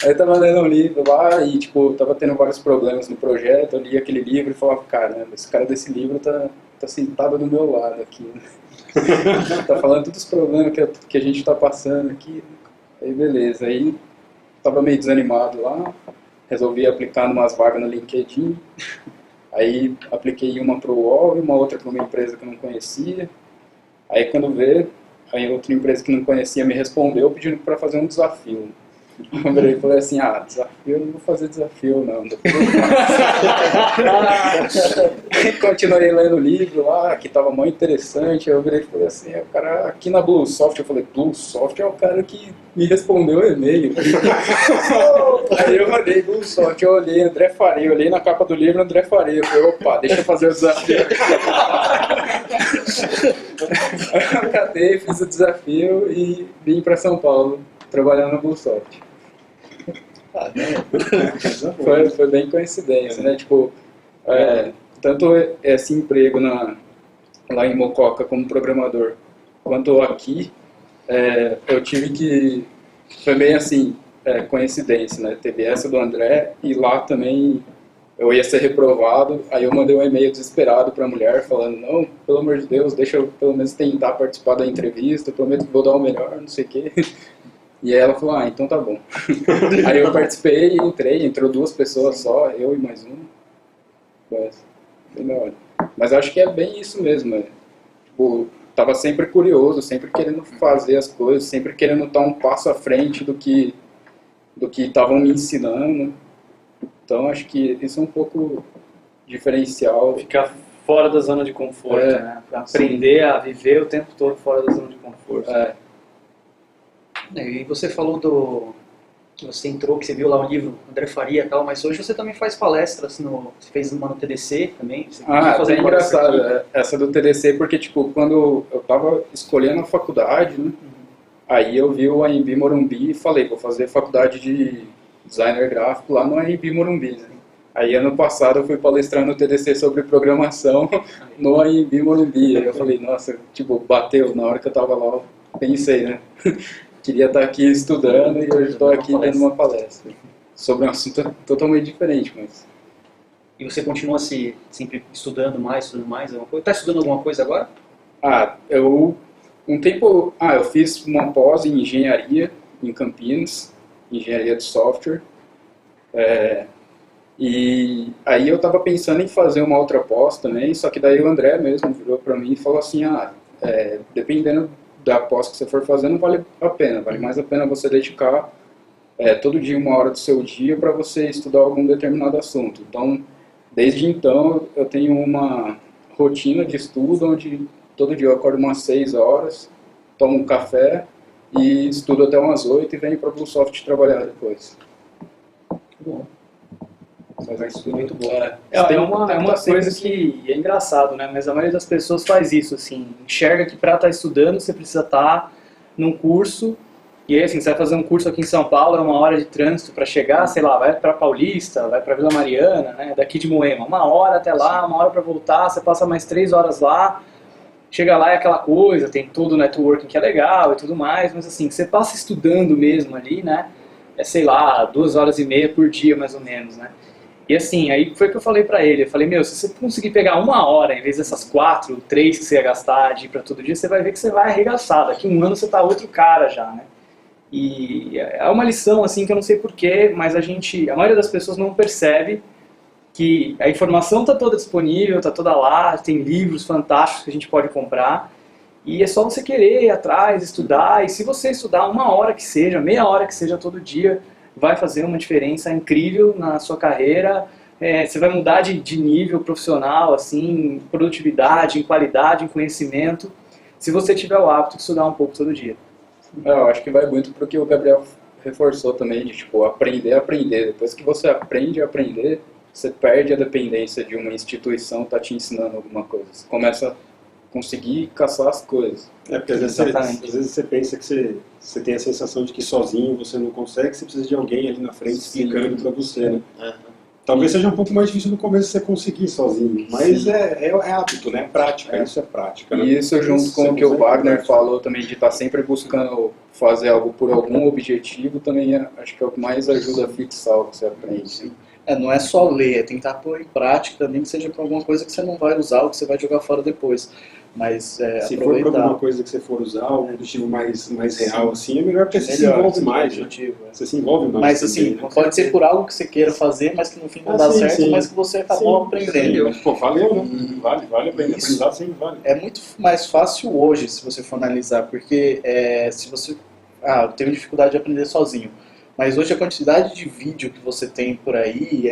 Aí eu tava lendo um livro lá e, tipo, tava tendo vários problemas no projeto, eu li aquele livro e falava, caramba, esse cara desse livro tá sentado do meu lado aqui, né? Tá falando todos os problemas que a gente tá passando aqui. Aí beleza, aí tava meio desanimado lá, resolvi aplicar umas vagas no LinkedIn. Aí apliquei uma para o UOL e uma outra para uma empresa que eu não conhecia. Aí quando veio, a outra empresa que não conhecia me respondeu pedindo para fazer um desafio. Eu virei e falei assim, desafio, eu não vou fazer desafio não. Continuei lendo o livro lá, que estava muito interessante. Eu virei e falei assim, o cara aqui na Bluesoft, eu falei, Bluesoft é o cara que me respondeu o e-mail. Aí eu mandei Bluesoft, eu olhei André Faria, eu olhei na capa do livro André Faria. Eu falei, opa, deixa eu fazer o desafio. Eu catei, fiz o desafio e vim para São Paulo trabalhando na Bluesoft. Foi bem coincidência, né? Tipo, tanto esse emprego lá em Mococa como programador, quanto aqui, eu tive que... Foi bem assim, coincidência, né? Teve essa do André e lá também eu ia ser reprovado, aí eu mandei um e-mail desesperado para a mulher falando, não, pelo amor de Deus, deixa eu pelo menos tentar participar da entrevista, prometo que vou dar o melhor, não sei o quê. E aí ela falou, então tá bom. Aí eu participei e entrou 2 pessoas só, eu e mais uma. Foi da hora. Mas acho que é bem isso mesmo, né? Tipo, tava sempre curioso, sempre querendo fazer as coisas, sempre querendo estar um passo à frente do que estavam me ensinando. Então acho que isso é um pouco diferencial. Ficar fora da zona de conforto, né? Aprender a viver o tempo todo fora da zona de conforto. E você falou que você entrou, que você viu lá o livro André Faria e tal, mas hoje você também faz palestras, você fez uma no TDC também. É engraçado essa do TDC, porque tipo, quando eu tava escolhendo a faculdade, né, aí eu vi o AMB Morumbi e falei, vou fazer faculdade de designer gráfico lá no AMB Morumbi, né? Aí ano passado eu fui palestrar no TDC sobre programação no AMB Morumbi, aí eu falei, nossa, tipo, bateu na hora que eu tava lá, eu pensei, né? Queria estar aqui estudando e hoje estou aqui dando uma palestra sobre um assunto totalmente diferente, mas... E você continua sempre estudando mais alguma coisa? Está estudando alguma coisa agora? Eu fiz uma pós em engenharia em Campinas, engenharia de software, e aí eu estava pensando em fazer uma outra pós também, só que daí o André mesmo virou para mim e falou assim, dependendo da pós que você for fazer, não vale a pena, vale mais a pena você dedicar todo dia 1 hora do seu dia para você estudar algum determinado assunto. Então, desde então, eu tenho uma rotina de estudo onde todo dia eu acordo umas 6 horas, tomo um café e estudo até umas 8 e venho para a Bluesoft trabalhar depois. Bom. Mas é muito bom. É uma coisa que é engraçado, né? Mas a maioria das pessoas faz isso, assim, enxerga que para estar estudando você precisa estar num curso, e aí assim, você vai fazer um curso aqui em São Paulo, é 1 hora de trânsito para chegar, sei lá, vai para Paulista, vai para Vila Mariana, né? Daqui de Moema, 1 hora até lá, 1 hora para voltar, você passa mais 3 horas lá, chega lá é aquela coisa, tem todo o networking que é legal e tudo mais, mas assim, você passa estudando mesmo ali, né? Sei lá, 2 horas e meia por dia mais ou menos, né? E assim, aí foi o que eu falei pra ele, eu falei, se você conseguir pegar 1 hora, em vez dessas 4, 3 que você ia gastar de ir pra todo dia, você vai ver que você vai arregaçar, daqui 1 ano você tá outro cara já, né? E é uma lição, assim, que eu não sei porquê, mas a maioria das pessoas não percebe que a informação tá toda disponível, tá toda lá, tem livros fantásticos que a gente pode comprar, e é só você querer ir atrás, estudar, e se você estudar 1 hora que seja, meia hora que seja todo dia, vai fazer uma diferença incrível na sua carreira, você vai mudar de nível profissional, assim, em produtividade, em qualidade, em conhecimento. se você tiver o hábito de estudar um pouco todo dia. Eu acho que vai muito pro que o Gabriel reforçou também, de tipo, aprender. Depois que você aprende a aprender, você perde a dependência de uma instituição tá te ensinando alguma coisa. Você começa a conseguir caçar as coisas. Porque às vezes você pensa que você tem a sensação de que sozinho você não consegue, você precisa de alguém ali na frente explicando para você, né? Talvez seja um pouco mais difícil no começo você conseguir sozinho, mas é hábito, né? Prática, isso é prática. Né? E isso junto com o que o Wagner falou também, de estar sempre buscando fazer algo por algum objetivo, também acho que é o que mais ajuda a fixar o que você aprende. Não é só ler, é tentar pôr em prática, nem que seja para alguma coisa que você não vai usar ou que você vai jogar fora depois. Mas se for para alguma coisa que você for usar, um objetivo mais real, assim, é melhor porque você se envolve mais. Objetivo, Você se envolve mais. Mas assim, pode ser por algo que você queira fazer, mas que no fim não dá certo, mas que você acabou aprendendo. Pô, valeu, né? Vale a pena. Aprendizado sempre vale. É muito mais fácil hoje, se você for analisar, porque se você... eu tenho dificuldade de aprender sozinho. Mas hoje a quantidade de vídeo que você tem por aí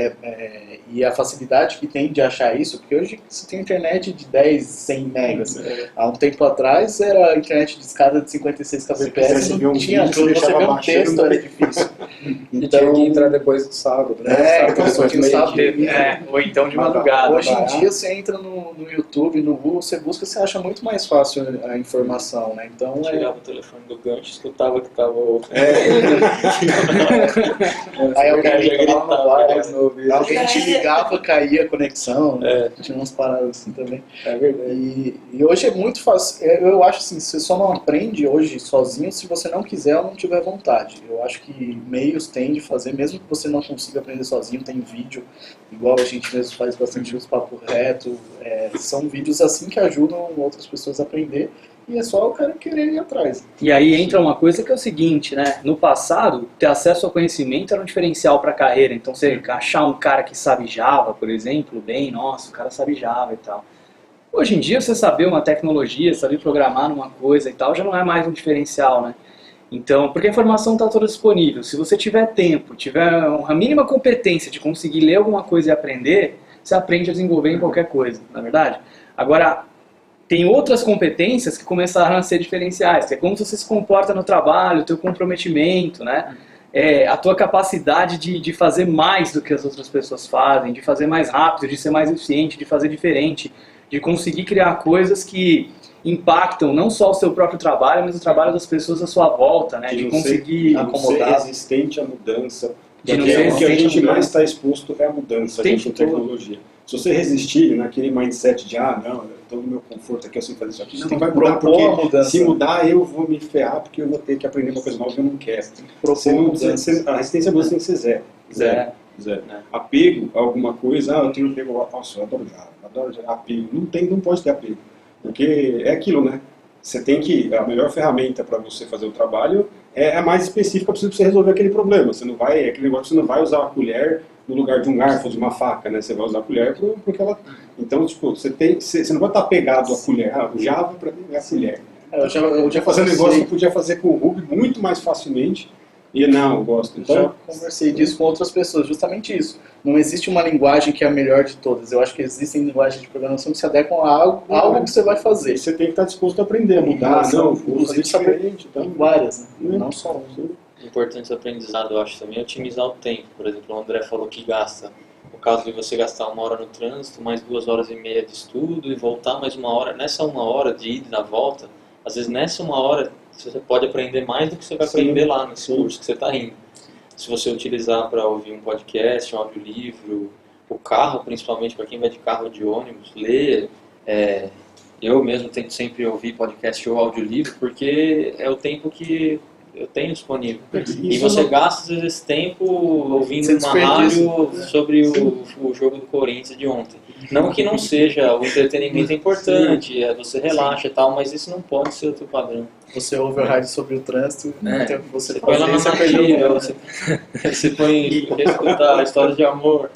e a facilidade que tem de achar isso, porque hoje você tem internet de 10, 100 megas. Há um tempo atrás era a internet de escada de 56 kbps, não tinha, você ver um texto era difícil. Então, tinha que entrar depois do sábado, né? Ou então de madrugada. Hoje em dia você entra no YouTube, no Google, você busca, você acha muito mais fácil a informação, né? Então, tirava o telefone do gancho, escutava que tava aí alguém te ligava, caía a conexão, tinha umas paradas assim também. É verdade. E hoje é muito fácil. Eu acho assim, você só não aprende hoje sozinho se você não quiser ou não tiver vontade. Eu acho que meios tem de fazer, mesmo que você não consiga aprender sozinho, tem vídeo, igual a gente mesmo faz bastante os papo reto, são vídeos assim que ajudam outras pessoas a aprender. E é só o cara querer ir atrás. E aí entra uma coisa que é o seguinte, né? No passado, ter acesso ao conhecimento era um diferencial para a carreira. Então, você achar um cara que sabe Java, por exemplo, nossa, o cara sabe Java e tal. Hoje em dia, você saber uma tecnologia, saber programar numa coisa e tal, já não é mais um diferencial, né? Então, porque a informação está toda disponível. Se você tiver tempo, tiver uma mínima competência de conseguir ler alguma coisa e aprender, você aprende a desenvolver em qualquer coisa, na verdade? Agora, tem outras competências que começaram a ser diferenciais, que é como você se comporta no trabalho, o teu comprometimento, né? A tua capacidade de fazer mais do que as outras pessoas fazem, de fazer mais rápido, de ser mais eficiente, de fazer diferente, de conseguir criar coisas que impactam não só o seu próprio trabalho, mas o trabalho das pessoas à sua volta, né? De conseguir acomodar. Ser resistente à mudança. De não O ser que a gente resistente à mais está exposto é a mudança, Tem com tecnologia. Se você resistir naquele mindset de, não, eu estou no meu conforto aqui, eu sei fazer isso aqui, não vai mudar, porque se mudar eu vou me ferrar, porque eu vou ter que aprender uma coisa nova que eu não quero. A resistência você tem que ser zero. Apego a alguma coisa, eu tenho apego, nossa, eu adoro apego. Não pode ter apego, porque é aquilo, né? Você tem que, a melhor ferramenta para você fazer o trabalho é a mais específica para você resolver aquele problema. Você não vai, aquele negócio, você não vai usar a colher no lugar de um garfo, de uma faca, né? Você vai usar a colher porque ela... Então, tipo, você não vai estar pegado à colher. O Java, para mim, é a colher. Eu já fazendo negócio que eu podia fazer com o Ruby muito mais facilmente. E eu gosto. Então, já conversei disso com outras pessoas, justamente isso. Não existe uma linguagem que é a melhor de todas. Eu acho que existem linguagens de programação que se adequam a algo que você vai fazer. E você tem que estar disposto a aprender, a mudar, inclusive diferente. Então, várias, né? Não só uma. Importante aprendizado, eu acho também, é otimizar o tempo. Por exemplo, o André falou que gasta, no caso de você gastar 1 hora no trânsito, mais 2 horas e meia de estudo e voltar mais 1 hora. Nessa 1 hora de ida e na volta, às vezes nessa 1 hora você pode aprender mais do que você vai aprender lá nesse curso que você está indo. Se você utilizar para ouvir um podcast, um audiolivro, o carro, principalmente para quem vai de carro ou de ônibus, ler. Eu mesmo tento sempre ouvir podcast ou audiolivro, porque é o tempo que eu tenho disponível. E você gasta às vezes esse tempo ouvindo uma rádio sobre o jogo do Corinthians de ontem. Não que não seja, o entretenimento é importante, você relaxa e tal, mas isso não pode ser o teu padrão. Você ouve o rádio sobre o trânsito, não tem o que você Você põe lá na fazer, você perdeu matilha, o você põe quer escutar a história de amor.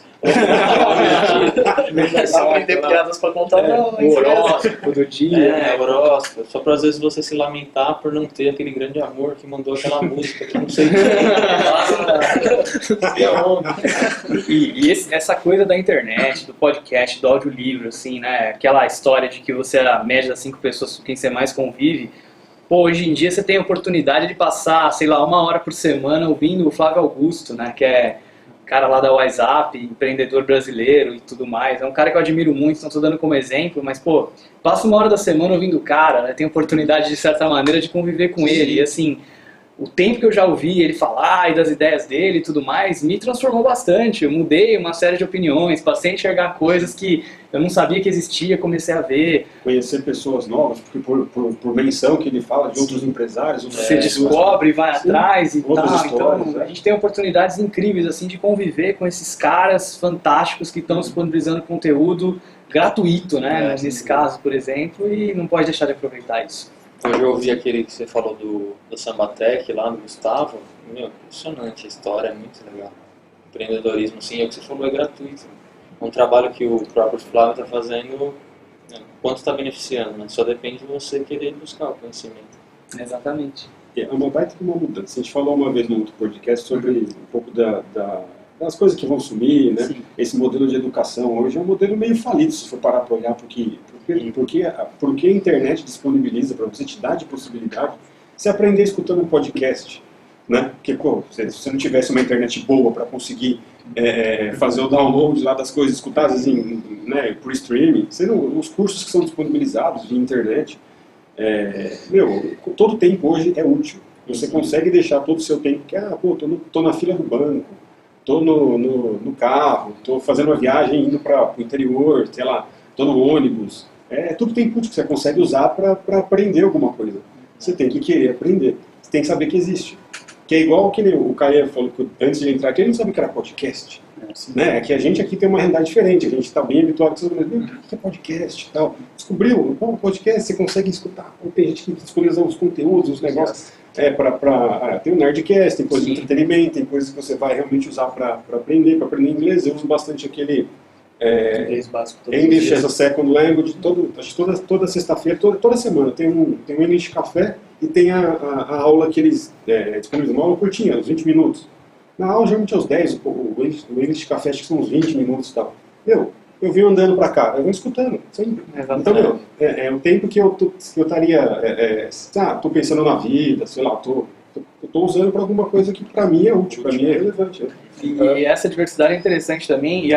Só aprender piadas pra contar, não, O horóscopo do dia. É, horóscopo. Só pra às vezes você se lamentar por não ter aquele grande amor que mandou aquela música que não sei Essa coisa da internet, do podcast, do audiolivro, assim, né? Aquela história de que você é a média das 5 pessoas com quem você mais convive. Pô, hoje em dia você tem a oportunidade de passar, sei lá, 1 hora por semana ouvindo o Flávio Augusto, né? Que é cara lá da WhatsApp, empreendedor brasileiro e tudo mais. É um cara que eu admiro muito, não estou dando como exemplo, mas, pô, passa 1 hora da semana ouvindo o cara, né? Tem a oportunidade, de certa maneira, de conviver com ele. E, assim, o tempo que eu já ouvi ele falar e das ideias dele e tudo mais, me transformou bastante. Eu mudei uma série de opiniões, passei a enxergar coisas que eu não sabia que existia, comecei a ver. Conhecer pessoas novas, porque por menção que ele fala de outros empresários, Você descobre, vai atrás e outras tal. histórias, Então, a gente tem oportunidades incríveis assim de conviver com esses caras fantásticos que estão disponibilizando conteúdo gratuito, né? Nesse caso, por exemplo, e não pode deixar de aproveitar isso. Hoje eu ouvi aquele que você falou do Sambatec lá, do Gustavo. Meu, impressionante a história, é muito legal. Empreendedorismo, sim, é o que você falou, é gratuito. É um trabalho que o próprio Flávio está fazendo, né, quanto está beneficiando, né? Só depende de você querer buscar o conhecimento. Exatamente. É uma baita de uma mudança. A gente falou uma vez no outro podcast sobre um pouco das coisas que vão sumir, né? Sim. Esse modelo de educação hoje é um modelo meio falido, se for parar para olhar, porque a internet disponibiliza para você, te dá de possibilidade você aprender escutando um podcast, né? Porque, pô, se você não tivesse uma internet boa para conseguir fazer o download lá das coisas, escutar às vezes né, por streaming, os cursos que são disponibilizados via internet, todo tempo hoje é útil. Você consegue deixar todo o seu tempo, que tô na fila do banco, tô no carro, tô fazendo uma viagem indo para o interior, sei lá, tô no ônibus. Tudo tempo útil que você consegue usar para aprender alguma coisa. Você tem que querer aprender, você tem que saber que existe. Que é igual que o Caio falou que antes de entrar aqui, ele não sabia o que era podcast. Né? Que a gente aqui tem uma realidade diferente, a gente está bem habituado a saber o que é podcast e tal. Descobriu, o podcast você consegue escutar. Tem gente que disponibiliza os conteúdos, os negócios. Tem o Nerdcast, tem coisa de entretenimento, tem coisas que você vai realmente usar para aprender inglês. Eu uso bastante aquele inglês básico. English as a Second Language, toda sexta-feira, toda semana tem um English Café e tem a aula que eles disponibilizam, uma aula curtinha, uns 20 minutos. Na aula, geralmente aos 10, o English Café acho que são uns 20 minutos e tal. Eu vim andando pra cá, eu vou escutando. Sempre. Então, é o tempo que eu estaria, tô pensando na vida, sei lá, tô usando pra alguma coisa que pra mim é útil, pra mim é relevante. E essa diversidade é interessante também, e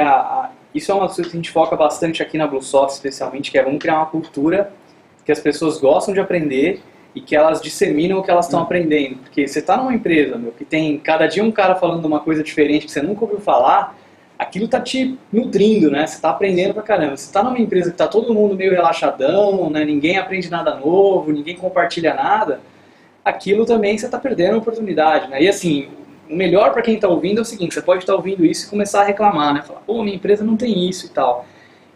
isso é uma coisa que a gente foca bastante aqui na Bluesoft, especialmente, que é vamos criar uma cultura que as pessoas gostam de aprender e que elas disseminam o que elas estão aprendendo. Porque você está numa empresa, que tem cada dia um cara falando uma coisa diferente que você nunca ouviu falar, aquilo está te nutrindo, né? Você está aprendendo pra caramba. Você está numa empresa que está todo mundo meio relaxadão, né? Ninguém aprende nada novo, ninguém compartilha nada, aquilo também você está perdendo a oportunidade, né? E assim, o melhor para quem está ouvindo é o seguinte, você pode estar ouvindo isso e começar a reclamar, né? Falar, pô, minha empresa não tem isso e tal.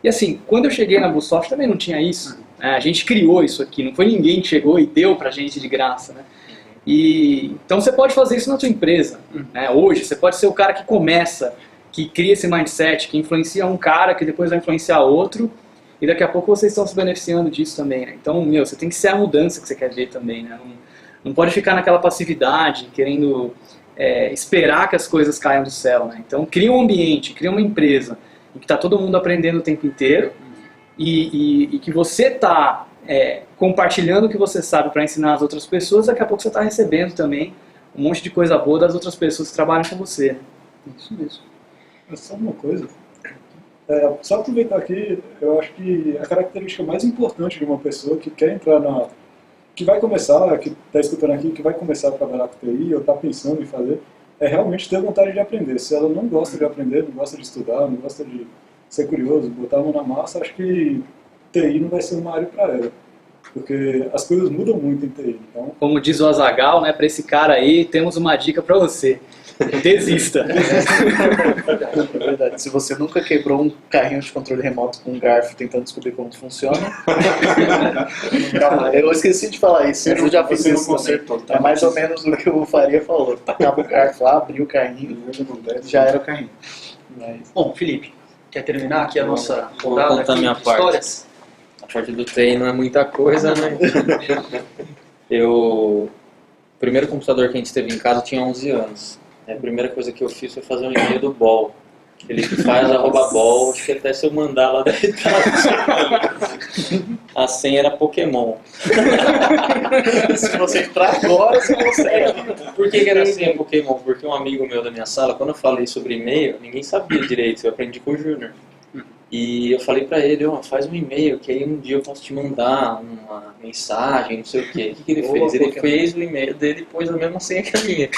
E assim, quando eu cheguei na Bluesoft também não tinha isso. Né? A gente criou isso aqui, não foi ninguém que chegou e deu pra gente de graça, né? Então você pode fazer isso na sua empresa. Né? Hoje, você pode ser o cara que começa, que cria esse mindset, que influencia um cara, que depois vai influenciar outro, e daqui a pouco vocês estão se beneficiando disso também, né? Então, você tem que ser a mudança que você quer ver também, né? Não pode ficar naquela passividade, querendo esperar que as coisas caiam do céu, né? Então, cria um ambiente, cria uma empresa em que está todo mundo aprendendo o tempo inteiro e que você está compartilhando o que você sabe para ensinar as outras pessoas, daqui a pouco você está recebendo também um monte de coisa boa das outras pessoas que trabalham com você. Isso mesmo. Só uma coisa. Só aproveitar aqui, eu acho que a característica mais importante de uma pessoa que quer entrar que vai começar, que está escutando aqui, que vai começar a trabalhar com TI ou está pensando em fazer, é realmente ter vontade de aprender. Se ela não gosta de aprender, não gosta de estudar, não gosta de ser curioso, botar a mão na massa, acho que TI não vai ser uma área para ela. Porque as coisas mudam muito em TI. Então... Como diz o Azaghal, né, para esse cara aí, temos uma dica para você. Desista. É verdade. Se você nunca quebrou um carrinho de controle remoto com um garfo tentando descobrir como funciona. Eu esqueci de falar isso, mas eu já fiz Você não isso também. consertou, tá? É mais ou menos o que o Faria falou. Tacava o garfo lá, abria o carrinho, já era o carrinho. Mas... Bom, Felipe, quer terminar aqui a nossa Vou rodada contar aqui minha de parte. histórias? A parte do TI não é muita coisa, né? O primeiro computador que a gente teve em casa tinha 11 anos. A primeira coisa que eu fiz foi fazer um e-mail do Ball. Felipe faz @ball, acho que até se eu mandar lá deve estar. A senha era Pokémon. Se você entrar agora, você consegue. Por que era a senha Pokémon? Porque um amigo meu da minha sala, quando eu falei sobre e-mail, ninguém sabia direito, eu aprendi com o Júnior. E eu falei pra ele, faz um e-mail, que aí um dia eu posso te mandar uma mensagem, não sei o quê. O que ele fez? Ele fez o e-mail dele e pôs a mesma senha que a minha.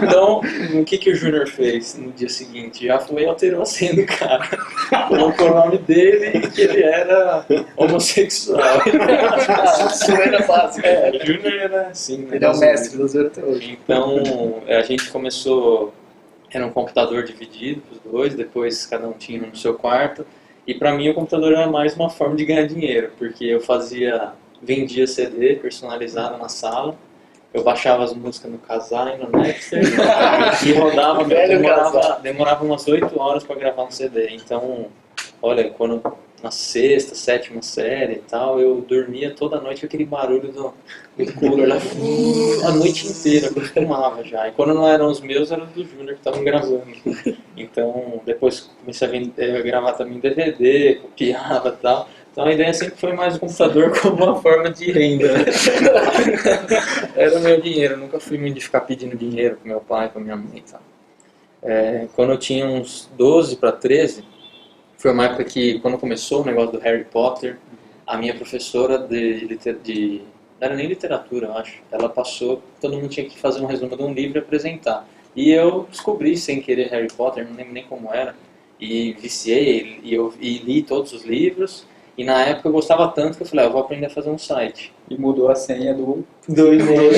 Então, o que o Júnior fez no dia seguinte? Já foi e alterou a senha do cara. Colocou o nome dele e que ele era homossexual. Zoeira básica. O Júnior era assim. Ele é o mestre da zoeira até hoje. Então, a gente começou... Era um computador dividido, os dois, depois cada um tinha no seu quarto. E para mim o computador era mais uma forma de ganhar dinheiro, porque eu vendia CD personalizado na sala, eu baixava as músicas no Kazaa e no Napster e rodava, demorava umas 8 horas para gravar um CD. Então, olha, quando na sexta, sétima série e tal, eu dormia toda noite com aquele barulho do cooler lá, a noite inteira, eu acostumava já. E quando não eram os meus, eram dos Júnior que estavam gravando. Então, depois comecei a gravar também DVD, copiava e tal. Então a ideia sempre foi mais o computador como uma forma de renda. Era o meu dinheiro, eu nunca fui muito de ficar pedindo dinheiro pro meu pai, pra minha mãe e tal. Quando eu tinha uns 12 para 13, foi uma época que, quando começou o negócio do Harry Potter, a minha professora não era nem literatura, eu acho, ela passou, todo mundo tinha que fazer um resumo de um livro e apresentar. E eu descobri, sem querer, Harry Potter, não lembro nem como era, e viciei, e li todos os livros, e na época eu gostava tanto que eu falei, eu vou aprender a fazer um site. E mudou a senha do e-mail.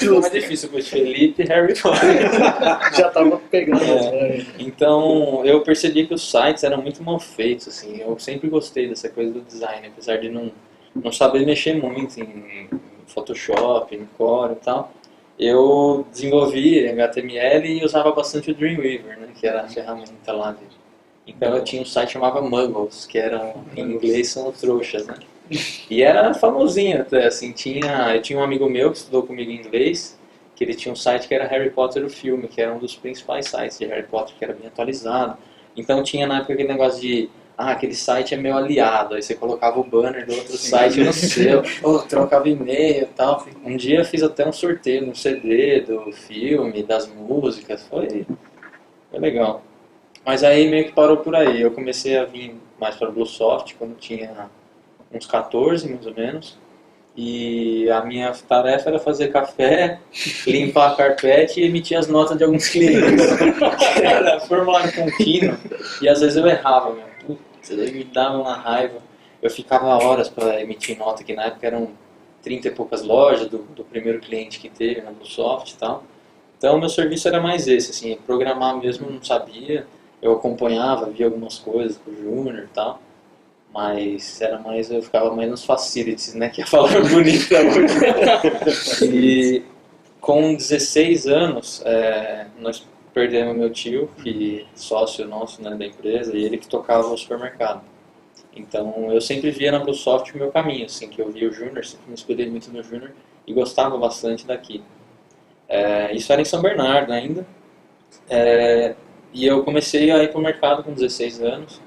Não, mais difícil, foi Felipe e Harry Potter. Já tava pegando. Então, eu percebi que os sites eram muito mal feitos, assim. Eu sempre gostei dessa coisa do design, apesar de não saber mexer muito em Photoshop, em Core e tal. Eu desenvolvi HTML e usava bastante o Dreamweaver, né, que era a ferramenta lá dele. Então eu tinha um site que chamava Muggles, que era, em inglês são trouxas, né? E era famosinho até, assim, eu tinha um amigo meu que estudou comigo em inglês, que ele tinha um site que era Harry Potter o filme, que era um dos principais sites de Harry Potter, que era bem atualizado. Então tinha na época aquele negócio de, aquele site é meu aliado, aí você colocava o banner do outro site no seu, trocava e-mail e tal. Um dia eu fiz até um sorteio no CD do filme, das músicas, foi legal. Mas aí meio que parou por aí, eu comecei a vir mais para o Bluesoft quando tinha uns 14 mais ou menos. E a minha tarefa era fazer café, limpar a carpete e emitir as notas de alguns clientes. Era formulário contínuo e às vezes eu errava, putz, aí me dava uma raiva. Eu ficava horas para emitir nota, que na época eram 30 e poucas lojas do primeiro cliente que teve na Bluesoft e tal. Então meu serviço era mais esse, assim, programar mesmo eu não sabia. Eu acompanhava, via algumas coisas com o Júnior e tal. Mas eu ficava mais nos facilities, né, que é a palavra bonita hoje. E com 16 anos, nós perdemos meu tio, que sócio nosso, né, da empresa, e ele que tocava o supermercado. Então eu sempre via na Bluesoft o meu caminho, assim, que eu via o Júnior, sempre me espelhei muito no Júnior e gostava bastante daqui. Isso era em São Bernardo ainda. E eu comecei a ir para o mercado com 16 anos,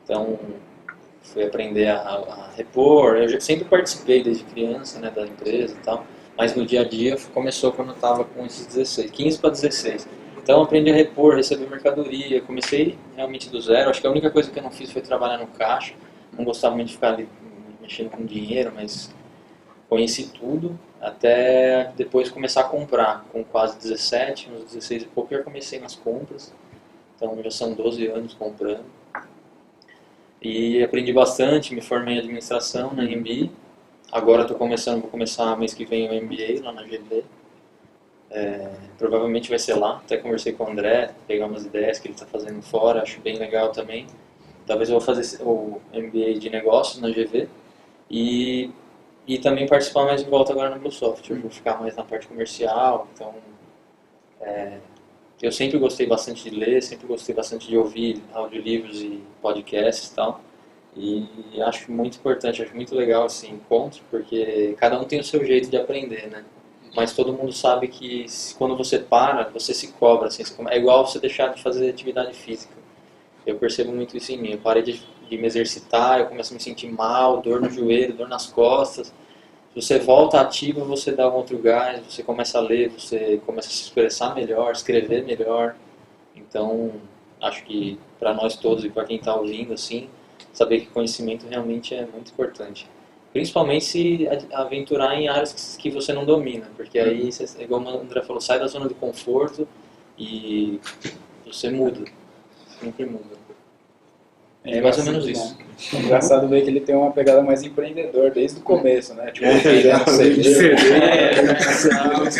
então fui aprender a repor. Eu sempre participei desde criança, né, da empresa e tal, mas no dia a dia começou quando eu estava com esses 16, 15 para 16. Então aprendi a repor, receber mercadoria, comecei realmente do zero. Acho que a única coisa que eu não fiz foi trabalhar no caixa, não gostava muito de ficar ali mexendo com dinheiro, mas conheci tudo. Até depois começar a comprar, com quase 17, uns 16 e pouco, eu comecei nas compras. Então já são 12 anos comprando. E aprendi bastante, me formei em administração na AMB. Agora vou começar mês que vem o MBA lá na GV. Provavelmente vai ser lá. Até conversei com o André, pegar umas ideias que ele está fazendo fora, acho bem legal também. Talvez eu vou fazer o MBA de negócios na GV e também participar mais de volta agora na BlueSoft. Eu vou ficar mais na parte comercial, então eu sempre gostei bastante de ler, sempre gostei bastante de ouvir audiolivros e podcasts e tal. E acho muito importante, acho muito legal esse encontro, porque cada um tem o seu jeito de aprender, né? Mas todo mundo sabe que quando você para, você se cobra, assim, é igual você deixar de fazer atividade física. Eu percebo muito isso em mim, eu parei de me exercitar, eu começo a me sentir mal, dor no joelho, dor nas costas. Se você volta ativa, você dá um outro gás, você começa a ler, você começa a se expressar melhor, escrever melhor. Então, acho que para nós todos e para quem está ouvindo, assim, saber que conhecimento realmente é muito importante. Principalmente se aventurar em áreas que você não domina, porque aí, igual o André falou, sai da zona de conforto e você muda, sempre muda. É mais ou menos isso. É engraçado ver que ele tem uma pegada mais empreendedor desde o começo, né? Tipo,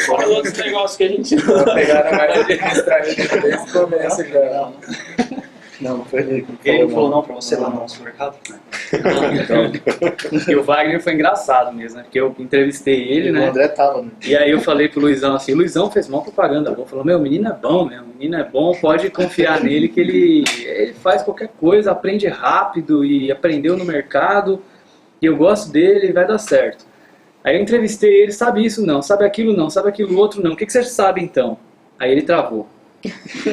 fora outros negócios que a gente... Uma pegada mais administrativa desde o começo, já. Não foi ele. Ele não falou não pra você lá no nosso mercado? E o Wagner foi engraçado mesmo, né? Porque eu entrevistei ele, O né? André tava, né? E aí eu falei pro Luizão assim, o Luizão fez mó propaganda boa, falou, meu, o menino é bom, meu, o menino é bom, pode confiar nele que ele faz qualquer coisa, aprende rápido e aprendeu no mercado, e eu gosto dele e vai dar certo. Aí eu entrevistei ele, sabe isso não, sabe aquilo outro não, o que você sabe então? Aí ele travou.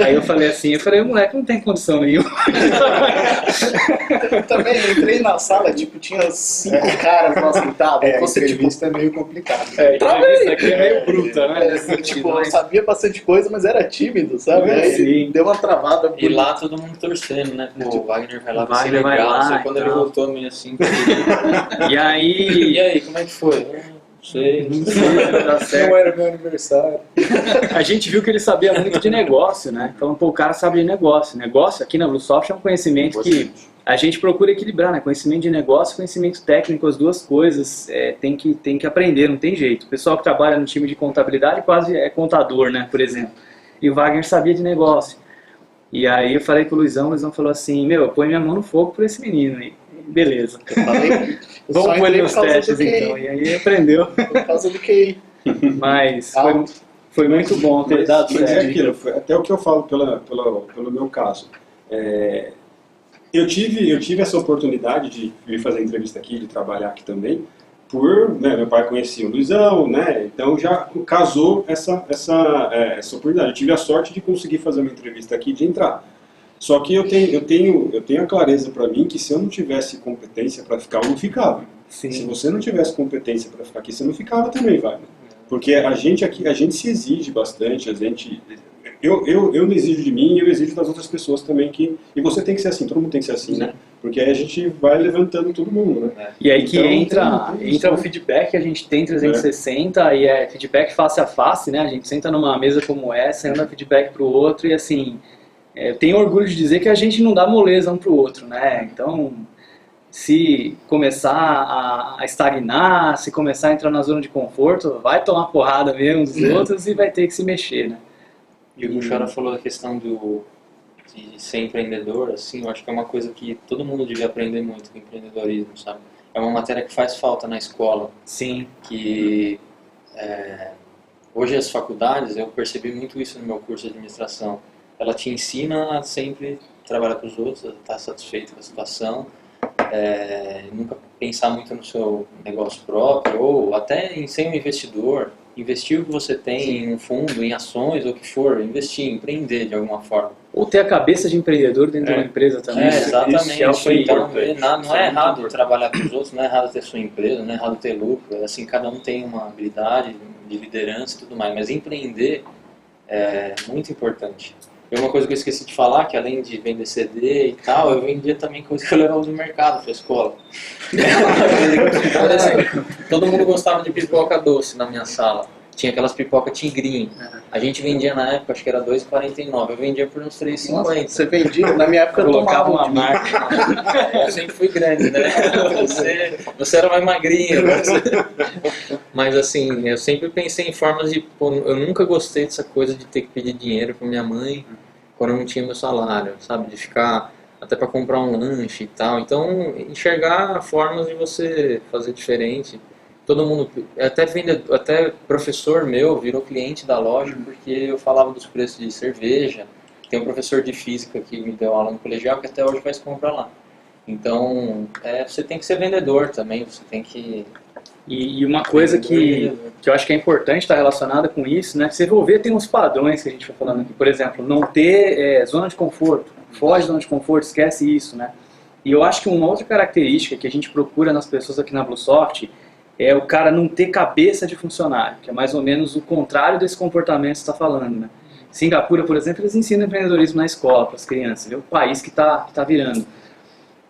Aí eu falei assim, o moleque não tem condição nenhuma. Eu também entrei na sala, tipo, tinha 5 caras lá sentados. A Você, tipo, entrevista é meio complicado. A entrevista aqui é meio bruta, né? eu sabia bastante coisa, mas era tímido, sabe? Aí Sim. deu uma travada. E lá todo mundo torcendo, né? Pô, o Wagner vai lá, vai ser Wagner vai legal. lá Só e quando ele tal. voltou, meio assim... E aí... E aí, como é que foi? Não sei. Tá certo. Não era meu aniversário. A gente viu que ele sabia muito de negócio, né? Falando, pô, o cara sabe de negócio. Negócio aqui na BlueSoft é um conhecimento que a gente procura equilibrar, né? Conhecimento de negócio e conhecimento técnico, as duas coisas tem que aprender, não tem jeito. O pessoal que trabalha no time de contabilidade quase é contador, né? Por exemplo. E o Wagner sabia de negócio. E aí eu falei pro Luizão, o Luizão falou assim, meu, eu ponho minha mão no fogo por esse menino aí. Beleza. Eu falei, eu Vamos só pôr ele entrei nos por causa testes do QI. então. E aí aprendeu. Por causa do QI. Mas Alto. foi muito bom ter dado Mas é certo. aquilo, até o que eu falo pelo meu caso. Eu tive essa oportunidade de vir fazer entrevista aqui, de trabalhar aqui também, meu pai conhecia o Luizão, né? Então já casou essa oportunidade. Eu tive a sorte de conseguir fazer uma entrevista aqui, de entrar. Só que eu tenho a clareza para mim que se eu não tivesse competência para ficar, eu não ficava. Sim. Se você não tivesse competência para ficar aqui, você não ficava também, Wagner. Porque a gente aqui, a gente se exige bastante, eu não exijo de mim, eu exijo das outras pessoas também e você tem que ser assim, todo mundo tem que ser assim, né? Porque aí a gente vai levantando todo mundo, né? E aí que Então, entra o feedback, a gente tem 360 e é feedback face a face, né? A gente senta numa mesa como essa, anda feedback pro outro e assim, eu tenho orgulho de dizer que a gente não dá moleza um pro outro, né? Então, se começar a estagnar, se começar a entrar na zona de conforto, vai tomar porrada mesmo dos outros e vai ter que se mexer, né? E o Buchara falou da questão de ser empreendedor, assim, eu acho que é uma coisa que todo mundo devia aprender muito com empreendedorismo, sabe? É uma matéria que faz falta na escola, Sim. que hoje as faculdades, eu percebi muito isso no meu curso de administração, ela te ensina a sempre trabalhar para os outros, a estar satisfeito com a situação, nunca pensar muito no seu negócio próprio, ou até em ser um investidor, investir o que você tem em um fundo, em ações, ou o que for, investir, empreender de alguma forma. Ou ter a cabeça de empreendedor dentro de uma empresa também. Exatamente. Isso é o que Então, importa. não é errado trabalhar para os outros, não é errado ter sua empresa, não é errado ter lucro. Assim, cada um tem uma habilidade de liderança e tudo mais, mas empreender é muito importante. E uma coisa que eu esqueci de falar, que além de vender CD e tal, eu vendia também coisa que eu levava do mercado para a escola. Por exemplo, todo mundo gostava de pipoca doce na minha sala. tinha aquelas pipoca tigrinho. A gente vendia na época, acho que era R$2,49. Eu vendia por uns R$3,50. Você vendia? Na minha época eu Colocava tomava uma marca. Eu sempre fui grande, né? Você era mais magrinho. Mas assim, eu sempre pensei em formas de... Pô, eu nunca gostei dessa coisa de ter que pedir dinheiro pra minha mãe quando eu não tinha meu salário, sabe? De ficar até para comprar um lanche e tal. Então, enxergar formas de você fazer diferente. Todo mundo, até professor meu virou cliente da loja porque eu falava dos preços de cerveja. Tem um professor de física que me deu aula no colegial que até hoje faz compra lá. Então, você tem que ser vendedor também, você tem que... E uma coisa que eu acho que é importante estar relacionada com isso, né? Você vai ver, tem uns padrões que a gente vai falando aqui. Por exemplo, não ter zona de conforto. Foge da zona de conforto, esquece isso, né? E eu acho que uma outra característica que a gente procura nas pessoas aqui na Bluesoft é o cara não ter cabeça de funcionário, que é mais ou menos o contrário desse comportamento que você está falando, né? Singapura, por exemplo, eles ensinam empreendedorismo na escola para as crianças, é o país que está virando.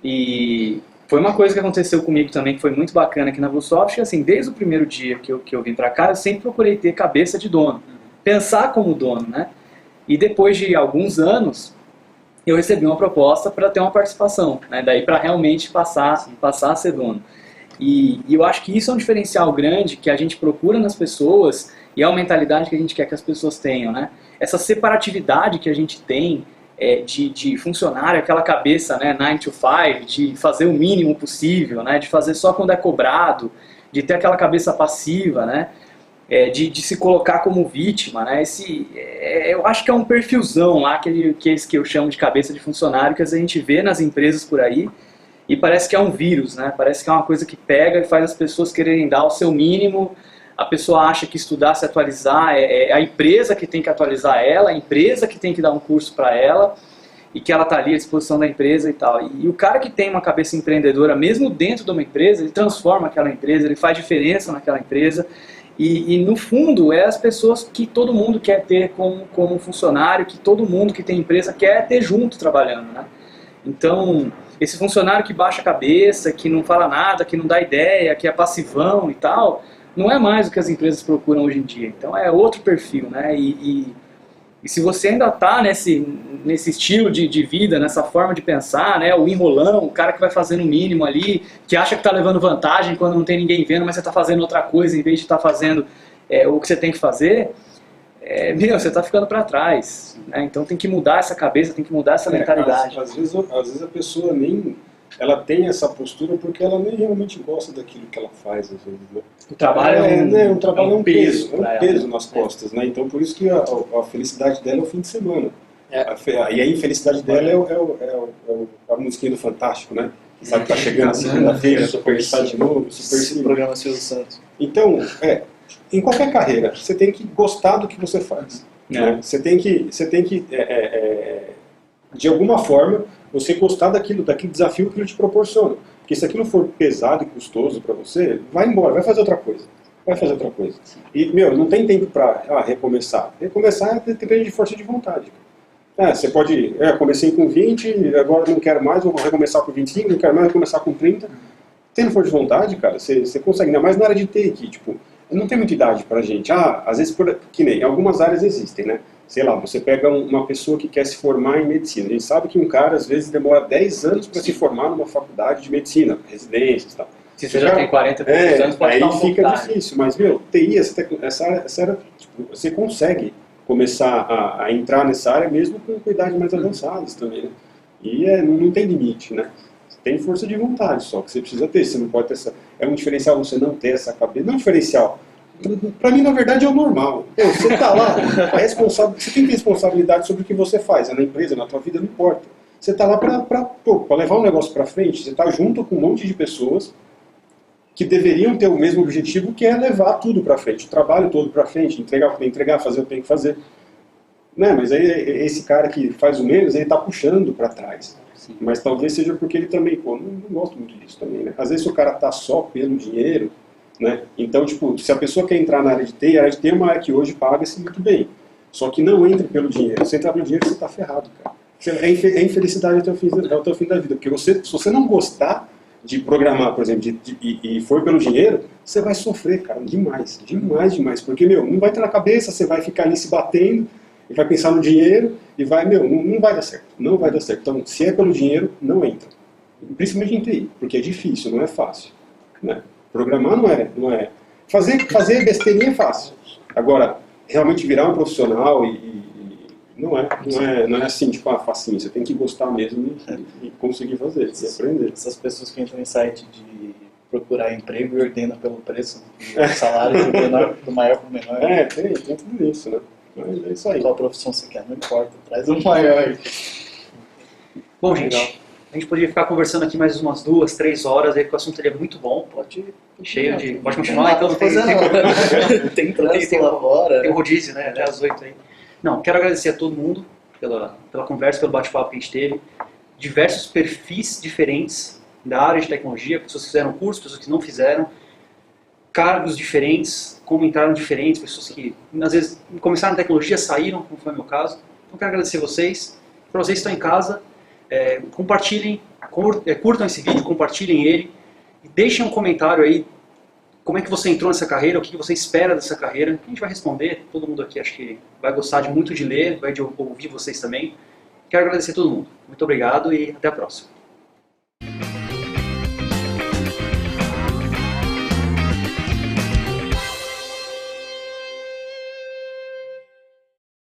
E foi uma coisa que aconteceu comigo também, que foi muito bacana aqui na Bluesoft, que assim, desde o primeiro dia que eu vim para cá, eu sempre procurei ter cabeça de dono, pensar como dono, né? E depois de alguns anos, eu recebi uma proposta para ter uma participação, né? Daí para realmente passar a ser dono. E eu acho que isso é um diferencial grande que a gente procura nas pessoas e é uma mentalidade que a gente quer que as pessoas tenham, né? Essa separatividade que a gente tem de funcionário, aquela cabeça, né, 9 to 5, de fazer o mínimo possível, né, de fazer só quando é cobrado, de ter aquela cabeça passiva, né, de se colocar como vítima, né, eu acho que é um perfilzão lá que eu chamo de cabeça de funcionário que a gente vê nas empresas por aí e parece que é um vírus, né, parece que é uma coisa que pega e faz as pessoas quererem dar o seu mínimo. A pessoa acha que estudar, se atualizar, é a empresa que tem que atualizar ela, a empresa que tem que dar um curso para ela e que ela está ali à disposição da empresa e tal. E o cara que tem uma cabeça empreendedora, mesmo dentro de uma empresa, ele transforma aquela empresa, ele faz diferença naquela empresa e no fundo, é as pessoas que todo mundo quer ter como funcionário, que todo mundo que tem empresa quer ter junto trabalhando, né? Então, esse funcionário que baixa a cabeça, que não fala nada, que não dá ideia, que é passivão e tal... não é mais o que as empresas procuram hoje em dia. Então é outro perfil, né? E se você ainda está nesse estilo de vida, nessa forma de pensar, né? O enrolão, o cara que vai fazendo o mínimo ali, que acha que está levando vantagem quando não tem ninguém vendo, mas você está fazendo outra coisa em vez de estar fazendo o que você tem que fazer, você está ficando para trás, né? Então tem que mudar essa cabeça, tem que mudar essa mentalidade. Às vezes a pessoa nem... ela tem essa postura porque ela nem realmente gosta daquilo que ela faz, às vezes, né? O trabalho é um peso, ela, nas costas, né? Então por isso que a felicidade dela é o fim de semana. E a infelicidade dela é a musiquinha do Fantástico, né? Sabe, tá chegando a segunda-feira, superstar de novo, Esse programa Silvio Santos. Então, em qualquer carreira, você tem que gostar do que você faz. Né? Você tem que de alguma forma, você gostar daquele desafio que ele te proporciona. Porque se aquilo for pesado e custoso para você, vai embora, vai fazer outra coisa. E, não tem tempo para recomeçar. Recomeçar depende de força de vontade. Você pode, comecei com 20, agora não quero mais, vou recomeçar com 25, não quero mais, vou começar com 30. Tendo força de vontade, cara, você consegue, ainda mais na área de TI, tipo, não tem muita idade pra gente. Às vezes, que nem, em algumas áreas existem, né? Sei lá, você pega uma pessoa que quer se formar em medicina. A gente sabe que um cara, às vezes, demora 10 anos para se formar numa faculdade de medicina, residências e tal. Se você já tem 40 anos, pode aí dar um fica vontade. difícil. Mas, TI, essa área, tipo, você consegue começar a entrar nessa área mesmo com idades mais avançadas também, né? E não tem limite, né? Você tem força de vontade só, que você precisa ter. Você não pode ter essa... É um diferencial você não ter essa cabeça. Não é um diferencial. Pra mim, na verdade, é o normal. Você tá lá, você tem responsabilidade sobre o que você faz. É na empresa, na tua vida, não importa. Você tá lá pra levar um negócio pra frente. Você tá junto com um monte de pessoas que deveriam ter o mesmo objetivo, que é levar tudo pra frente. O trabalho todo pra frente, entregar, fazer o que tem que fazer. Né? Mas aí, esse cara que faz o menos, ele tá puxando pra trás. Sim. Mas talvez seja porque ele também, não gosto muito disso também, né? Às vezes o cara tá só pelo dinheiro, né? Então, tipo, se a pessoa quer entrar na área de TI, a área de TI é uma área que hoje paga-se muito bem. Só que não entre pelo dinheiro. Se entrar pelo dinheiro, você está ferrado, cara. É infelicidade até o fim da vida. Porque se você não gostar, de programar, por exemplo, e for pelo dinheiro, você vai sofrer, cara, demais, demais, demais. Porque, meu, não vai ter na cabeça, você vai ficar ali se batendo, e vai pensar no dinheiro, e vai, meu, não vai dar certo, não vai dar certo. Então, se é pelo dinheiro, não entra. Principalmente em TI, porque é difícil, não é fácil. Né? Programar não é. Fazer besteirinha é fácil. Agora, realmente virar um profissional não é assim, tipo, facinho. Você tem que gostar mesmo e conseguir fazer, e aprender. Essas pessoas que entram em site de procurar emprego e ordena pelo preço, o salário do maior para o menor. Tem tudo isso, né? Mas é isso aí. Qual profissão você quer, não importa, traz o maior aí. Bom, gente, a gente poderia ficar conversando aqui mais umas 2, 3 horas, aí, porque o assunto ele é muito bom. Pode continuar, então Tem trânsito lá fora. Tem rodízio, né? Até às 8 aí. Não, quero agradecer a todo mundo pela conversa, pelo bate-papo que a gente teve. Diversos perfis diferentes da área de tecnologia, pessoas que fizeram curso, pessoas que não fizeram, cargos diferentes, como entraram diferentes, pessoas que às vezes começaram na tecnologia, saíram, como foi o meu caso. Então quero agradecer vocês. Para vocês que estão em casa, compartilhem, curtam esse vídeo, compartilhem ele e deixem um comentário aí como é que você entrou nessa carreira, o que você espera dessa carreira. A gente vai responder, todo mundo aqui acho que vai gostar muito de ler, vai de ouvir vocês também. Quero agradecer a todo mundo. Muito obrigado e até a próxima.